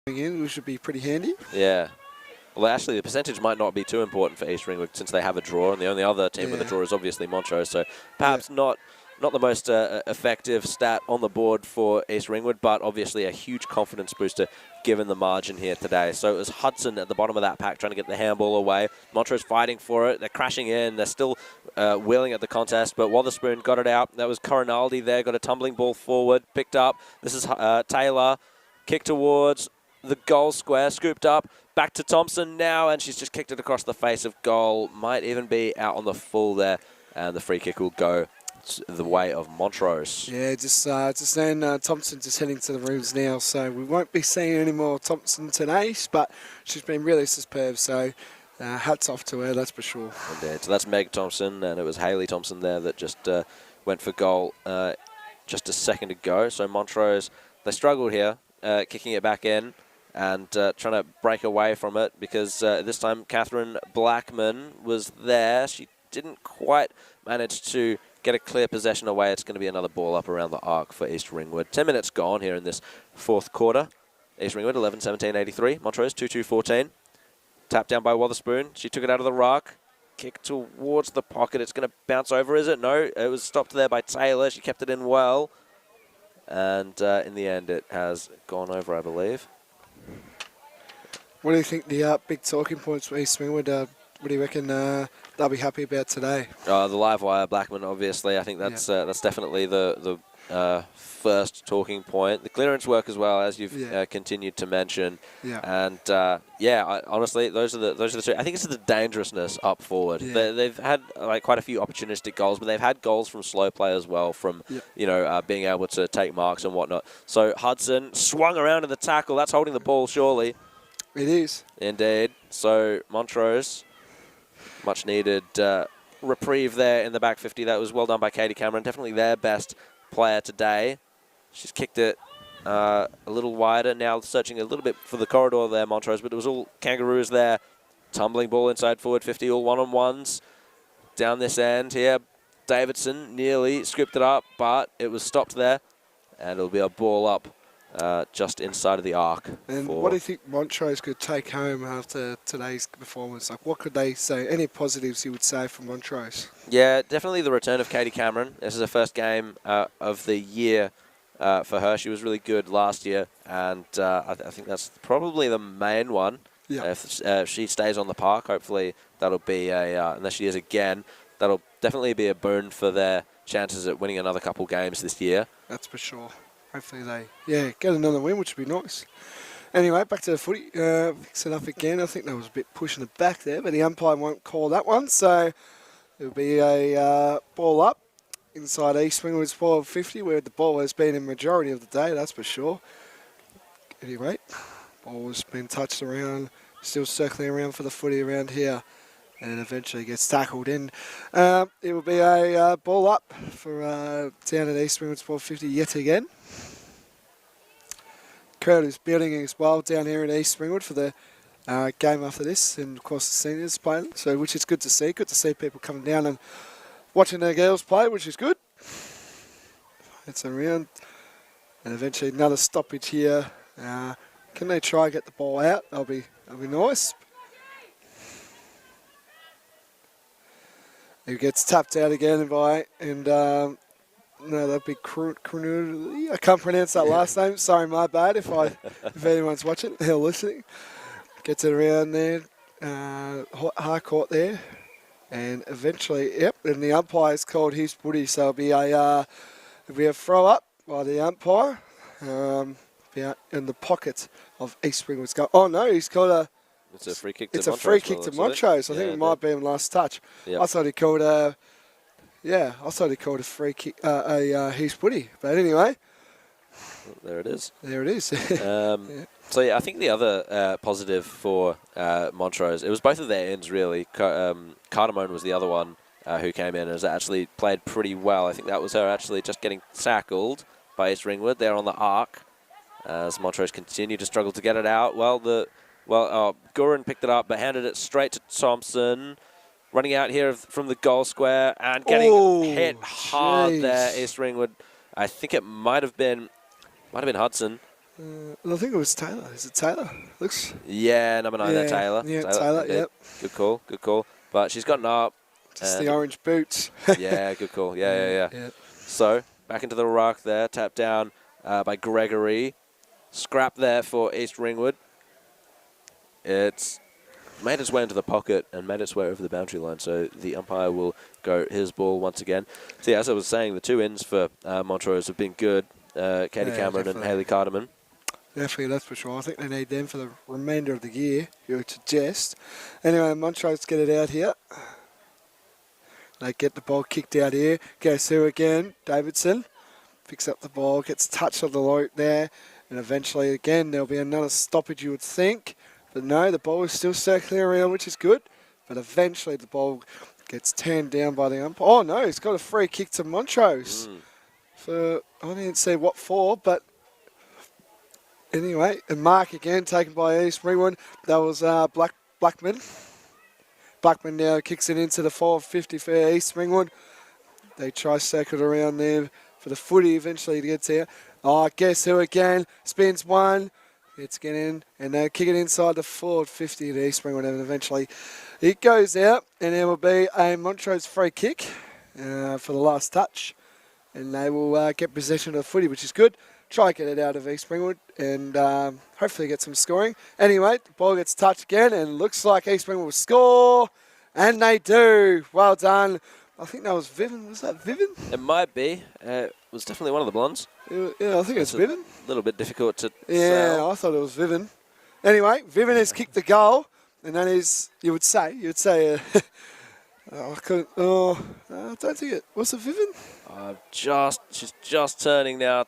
In, which should be pretty handy. Yeah. Well, actually, the percentage might not be too important for East Ringwood since they have a draw, and the only other team with a draw is obviously Montrose. So perhaps not the most effective stat on the board for East Ringwood, but obviously a huge confidence booster given the margin here today. So it was Hudson at the bottom of that pack trying to get the handball away. Montrose fighting for it. They're crashing in. They're still wheeling at the contest, but Wotherspoon got it out. That was Coronaldi there, got a tumbling ball forward, picked up. This is Taylor, kick towards the goal square, scooped up, back to Thompson now, and she's just kicked it across the face of goal. Might even be out on the full there, and the free kick will go the way of Montrose. Yeah, just saying Thompson just heading to the rooms now, so we won't be seeing any more Thompson today, but she's been really superb, so hats off to her, that's for sure. Indeed. So that's Meg Thompson, and it was Hayley Thompson there that just went for goal just a second ago. So Montrose, they struggled here, kicking it back in and trying to break away from it because this time Catherine Blackman was there. She didn't quite manage to get a clear possession away. It's going to be another ball up around the arc for East Ringwood. 10 minutes gone here in this fourth quarter. East Ringwood 11-17-83. Montrose 2-2-14. Tapped down by Wotherspoon. She took it out of the ruck. Kick towards the pocket. It's going to bounce over, is it? No, it was stopped there by Taylor. She kept it in well. And in the end, it has gone over, I believe. What do you think the big talking points for East Ringwood? What do you reckon they'll be happy about today? The live wire, Blackman, obviously. I think that's definitely the first talking point. The clearance work as well, as you've continued to mention. Yeah. And honestly, those are the two. I think it's the dangerousness up forward. Yeah. They've had quite a few opportunistic goals, but they've had goals from slow play as well, from being able to take marks and whatnot. So Hudson swung around in the tackle. That's holding the ball, surely. It is. Indeed. So Montrose, much needed reprieve there in the back 50. That was well done by Katie Cameron. Definitely their best player today. She's kicked it a little wider. Now searching a little bit for the corridor there, Montrose, but it was all Kangaroos there. Tumbling ball inside forward 50, all one-on-ones. Down this end here, Davidson nearly scooped it up, but it was stopped there. And it'll be a ball up just inside of the arc. And what do you think Montrose could take home after today's performance? Like, what could they say? Any positives you would say from Montrose? Yeah, definitely the return of Katie Cameron. This is her first game of the year for her. She was really good last year, and I think that's probably the main one. Yeah. If she stays on the park, hopefully that'll be unless she is again, that'll definitely be a boon for their chances at winning another couple games this year. That's for sure. Hopefully they, get another win, which would be nice. Anyway, back to the footy. Fix it up again. I think that was a bit pushing it back there, but the umpire won't call that one. So it'll be a ball up inside East Ringwood's 1250, where the ball has been in majority of the day, that's for sure. Anyway, ball has been touched around, still circling around for the footy around here. And eventually gets tackled in. It will be a ball up for down at East Ringwood's 1250 yet again. Crowd is building as well down here in East Ringwood for the game after this, and of course the seniors playing. So, which is good to see. Good to see people coming down and watching their girls play, which is good. It's around, and eventually another stoppage here. Can they try and get the ball out? That'll be nice. It gets tapped out again by, and no, that'd be Crunud. I can't pronounce that last name. Sorry, my bad. If anyone's watching or listening, gets it around there, high court there, and eventually, and the umpire's called his footy, so it'll be a throw up by the umpire, be out in the pocket of East Ringwood's goal. Oh no, he's called a. It's a free kick to It's Montrose. a free kick to Montrose. I think it might be in last touch. Yep. I thought he called a free kick, his footy. But anyway. There it is. There it is. So, I think the other positive for Montrose, it was both of their ends, really. Cardamone was the other one who came in and has actually played pretty well. I think that was her actually just getting tackled by East Ringwood there on the arc as Montrose continued to struggle to get it out. Gurin picked it up but handed it straight to Thompson. Running out here from the goal square and getting hit hard there, East Ringwood. I think it might have been Hudson. I think it was Taylor. Is it Taylor? Looks. Yeah, number 9 there, Taylor. Yeah, Taylor, yep. Good call. But she's gotten up. Just the orange boots. Yeah, good call. Yeah. So, back into the ruck there, tapped down by Gregory. Scrap there for East Ringwood. It's made its way into the pocket and made its way over the boundary line, so the umpire will go his ball once again. So, as I was saying, the two ends for Montrose have been good. Katie Cameron definitely. and Hayley Cardamone. Definitely, that's for sure. I think they need them for the remainder of the year, you would suggest. Anyway, Montrose get it out here. They get the ball kicked out here. Goes through again. Davidson picks up the ball, gets touched on the loop there, and eventually again there'll be another stoppage, you would think. But no, the ball is still circling around, which is good. But eventually the ball gets turned down by the umpire. Oh no, he's got a free kick to Montrose. So I didn't see what for, but anyway, a mark again taken by East Ringwood. That was Blackman. Blackman now kicks it into the 450 for East Ringwood. They try circle around there for the footy. Eventually it gets here. Oh, guess who again? Spins one. It's getting in, and they kick it inside the 450 to East Ringwood, and eventually it goes out, and there will be a Montrose free kick for the last touch, and they will get possession of the footy, which is good. Try and get it out of East Ringwood and hopefully get some scoring. Anyway, the ball gets touched again and looks like East Ringwood will score, and they do. Well done. I think that was Vivian. Was that Vivian? It might be. It was definitely one of the blondes. Yeah, I think it's Vivian. A little bit difficult to Yeah, sell. I thought it was Vivian. Anyway, Vivian has kicked the goal, and that is, you would say, I don't think it was. It Vivian? She's just turning now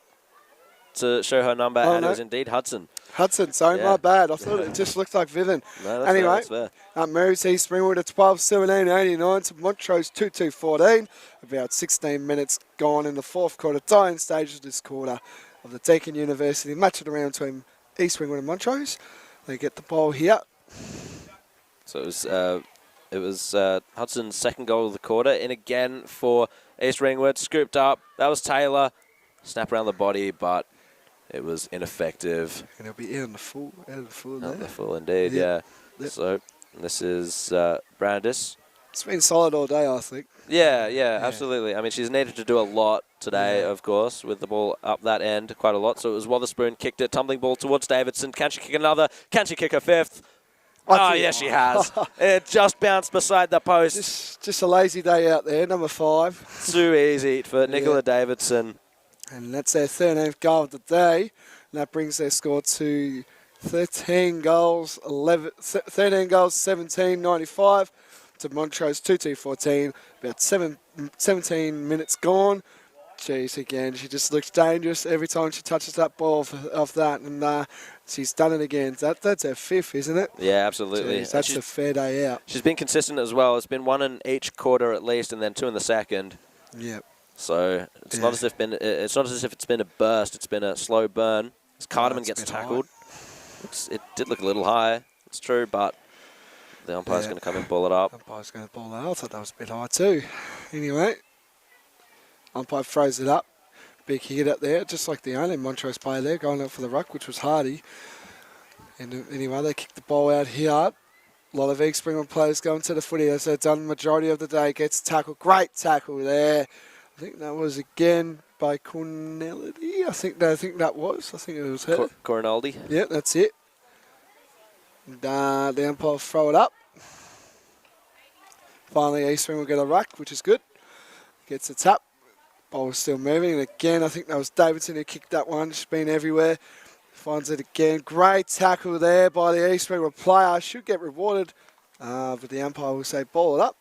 to show her number, Oh, and no. it was indeed Hudson. Hudson, sorry, Yeah. my bad. I thought it just looked like Vivian. No, that's Anyway, fair, that's moves East Ringwood at 12-17-89 to Montrose 2-2-14. About 16 minutes gone in the fourth quarter, dying stage of this quarter of the Deakin University match it around between East Ringwood and Montrose. They get the ball here. So it was Hudson's second goal of the quarter, in again for East Ringwood, scooped up. That was Taylor, snap around the body, but it was ineffective. And he'll be out of the full Not there. the full indeed, Yep. yeah. Yep. So this is Brandis. It's been solid all day, I think. Yeah, absolutely. I mean, she's needed to do a lot today, of course, with the ball up that end quite a lot. So it was Wotherspoon kicked it, tumbling ball towards Davidson. Can she kick another? Can she kick a fifth? Oh, yes, she has. It just bounced beside the post. Just a lazy day out there, number 5. Too easy for Nicola Davidson. And that's their 13th goal of the day. And that brings their score to 13 goals, 17, 95 to Montrose 2-2-14. About 17 minutes gone. Jeez, again, she just looks dangerous every time she touches that ball off that. And she's done it again. That's her 5th, isn't it? Yeah, absolutely. Jeez, that's a fair day out. She's been consistent as well. It's been 1 in each quarter at least, and then 2 in the second. Yep. So it's not as if it's been a burst. It's been a slow burn. As Cardamon That's a gets bit tackled, it did look a little high. It's true, but the umpire's going to come and ball it up. Umpire's going to ball that. I thought that was a bit high too. Anyway, umpire throws it up. Big hit up there, just like the only Montrose player there, going up for the ruck, which was Hardy. And anyway, they kick the ball out here. A lot of East Ringwood players going to the footy, as they've done the majority of the day. Gets tackled. Great tackle there. I think that was again by Cornelity. I think that was. I think it was her. Corinaldi. Yeah, that's it. And, the umpire throw it up. Finally, East Ringwood will get a ruck, which is good. Gets a tap. Ball is still moving. And again, I think that was Davidson who kicked that one. She's been everywhere. Finds it again. Great tackle there by the East Ringwood player. Should get rewarded. But the umpire will say ball it up.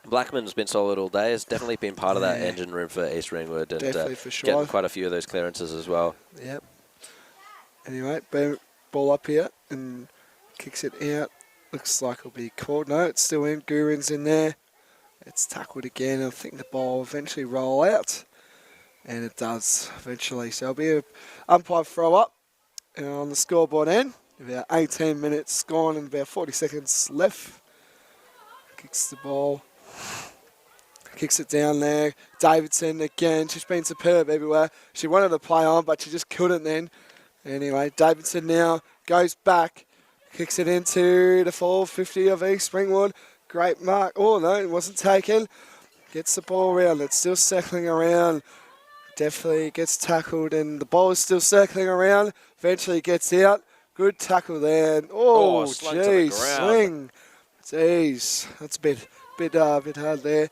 Blackman's been solid all day. Has definitely been part of that engine room for East Ringwood, and Definitely for sure. getting quite a few of those clearances as well. Yep. Anyway, ball up here and kicks it out. Looks like it'll be called. No, it's still in. Gurin's in there. It's tackled again. I think the ball will eventually roll out. And it does eventually. So it'll be an umpire throw up on the scoreboard end. About 18 minutes gone and about 40 seconds left. Kicks the ball. Kicks it down there. Davidson again. She's been superb everywhere. She wanted to play on, but she just couldn't then. Anyway, Davidson now goes back. Kicks it into the 450 of East Ringwood. Great mark. Oh, no, it wasn't taken. Gets the ball around. It's still circling around. Definitely gets tackled, and the ball is still circling around. Eventually gets out. Good tackle there. Oh, slung to the geez, ground. swing. Jeez, that's a bit hard there.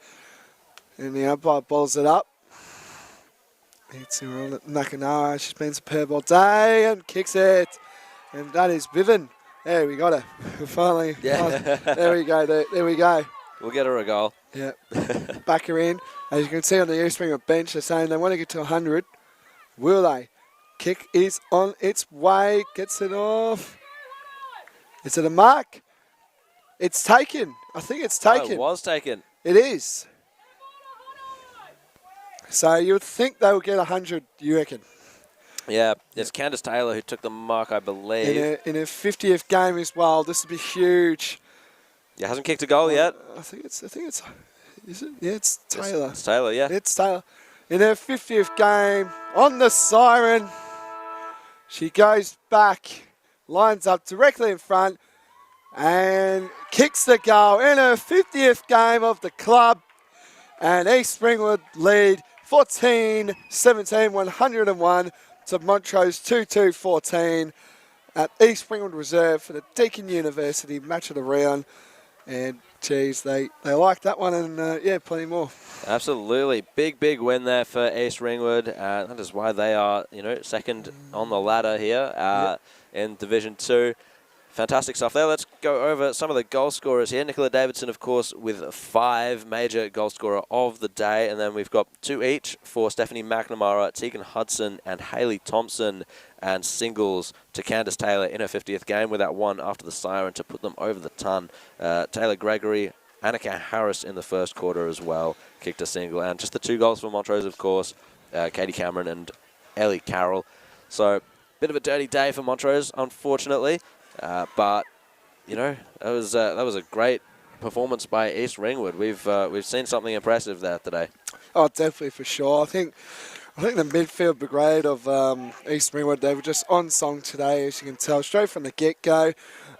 And the umpire balls it up. It's Mcnamara. She's been superb all day and kicks it. And that is Vivian. There, we got her. Finally. Yeah. There we go. There we go. We'll get her a goal. Yeah. Back her in. As you can see on the East Ringwood bench, they're saying they want to get to 100. Will they? Kick is on its way. Gets it off. Is it a mark? It's taken. I think it's taken. Oh, it was taken. It is. So you would think they would get 100, you reckon? Yeah, it's Candace Taylor who took the mark, I believe. In her 50th game as well. This would be huge. Yeah, hasn't kicked a goal yet. I think it's. Is it? Yeah, it's Taylor. It's Taylor, yeah. It's Taylor. In her 50th game, on the siren, she goes back, lines up directly in front, and kicks the goal in her 50th game of the club. And East Ringwood lead 14-17, 101 to Montrose 2-2-14 at East Ringwood Reserve for the Deakin University match of the round. And, geez, they like that one and, yeah, plenty more. Absolutely. Big win there for East Ringwood. That is why they are, second on the ladder here in Division 2. Fantastic stuff there. Let's go over some of the goal scorers here. Nicola Davidson, of course, with 5 major goal scorer of the day. And then we've got 2 each for Stephanie McNamara, Tegan Hudson, and Hayley Thompson. And singles to Candace Taylor in her 50th game with that one after the siren to put them over the ton. Taylor Gregory, Annika Harris in the first quarter as well, kicked a single. And just the 2 goals for Montrose, of course, Katie Cameron and Ellie Carroll. So, bit of a dirty day for Montrose, unfortunately. But that was a great performance by East Ringwood. We've seen something impressive there today. Oh, definitely, for sure. I think the midfield brigade of East Ringwood, they were just on song today, as you can tell, straight from the get-go.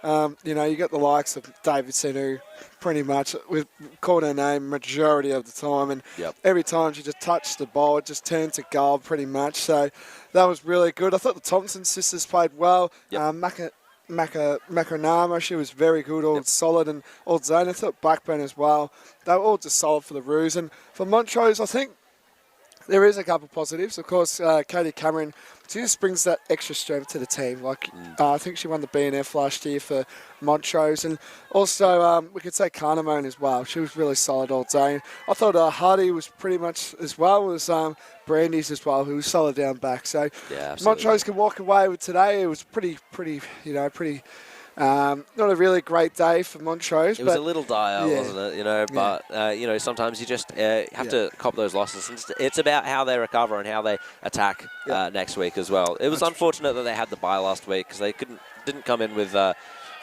You got the likes of Davidson, who pretty much we've called her name majority of the time, and every time she just touched the ball, it just turned to goal pretty much. So that was really good. I thought the Thompson sisters played well. Mcnamara, she was very good, all solid and all zone. I thought Blackburn as well. They were all just solid for the Roos. And for Montrose, I think there is a couple of positives. Of course, Katie Cameron, she just brings that extra strength to the team. I think she won the BNF last year for Montrose. And also, we could say Carnamone as well. She was really solid all day. I thought Hardy was pretty much as well as Brandy's as well, who was solid down back. So Montrose can walk away with today. It was pretty, not a really great day for Montrose. It was a little dire, wasn't it? But, sometimes you just have to cop those losses. It's about how they recover and how they attack next week as well. It was unfortunate that they had the bye last week because they didn't come in with the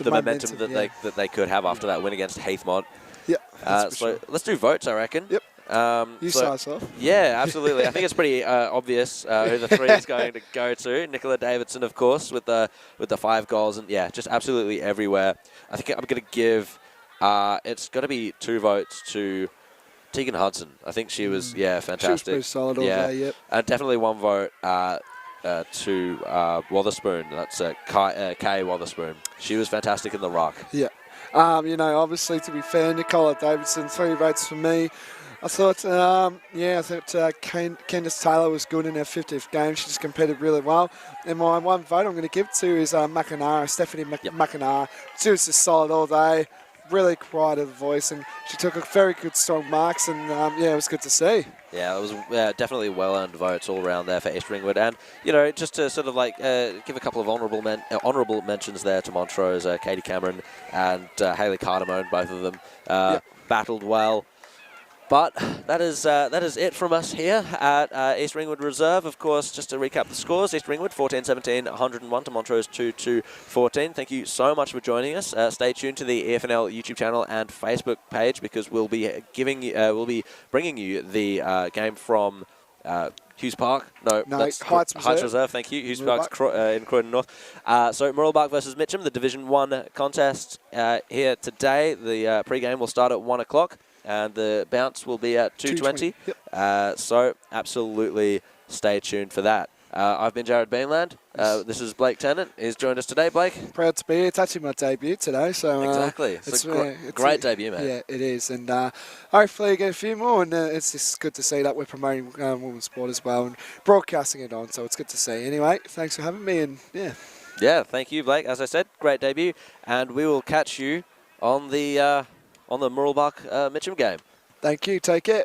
momentum that they could have after that win against Heathmont. So let's do votes, I reckon. Yep. Start off. Yeah, absolutely. I think it's pretty obvious who the 3 is going to go to. Nicola Davidson, of course, with the 5 goals, and just absolutely everywhere. I think I'm going to give. It's got to be 2 votes to Tegan Hudson. I think she was fantastic. She was pretty solid all day. Yep. And definitely 1 vote to Wotherspoon. That's Kay Wotherspoon. She was fantastic in the ruck. Yeah. Obviously, to be fair, Nicola Davidson, 3 votes for me. I thought, Candace Taylor was good in her 50th game. She just competed really well. And my 1 vote I'm going to give to is Stephanie McNamara. She was just solid all day, really quiet of voice, and she took a very good, strong marks, and it was good to see. Yeah, it was definitely well-earned votes all around there for East Ringwood. And, just to sort of give a couple of honourable mentions there to Montrose, Katie Cameron and Hayley Cardamone, both of them battled well. But that is it from us here at East Ringwood Reserve. Of course, just to recap the scores, East Ringwood 14-17, 101 to Montrose 2-2-14. Thank you so much for joining us. Stay tuned to the EFNL YouTube channel and Facebook page because we'll be bringing you the game from Hughes Park. No, that's Heights Reserve. Thank you. Hughes Park's in Croydon North. So Mooroolbark versus Mitcham, the Division 1 contest here today. The pre-game will start at 1 o'clock. And the bounce will be at 2:20. Yep. So absolutely stay tuned for that. I've been Jared Beanland. This is Blake Tennant. He's joined us today, Blake. Proud to be here. It's actually my debut today, so Exactly. It's a great debut, mate. Yeah, it is, and hopefully you get a few more. And it's just good to see that we're promoting women's sport as well and broadcasting it on. So it's good to see. Anyway, thanks for having me, and yeah. Yeah, thank you, Blake. As I said, great debut, and we will catch you on the Murrelbach Mitcham game. Thank you. Take care.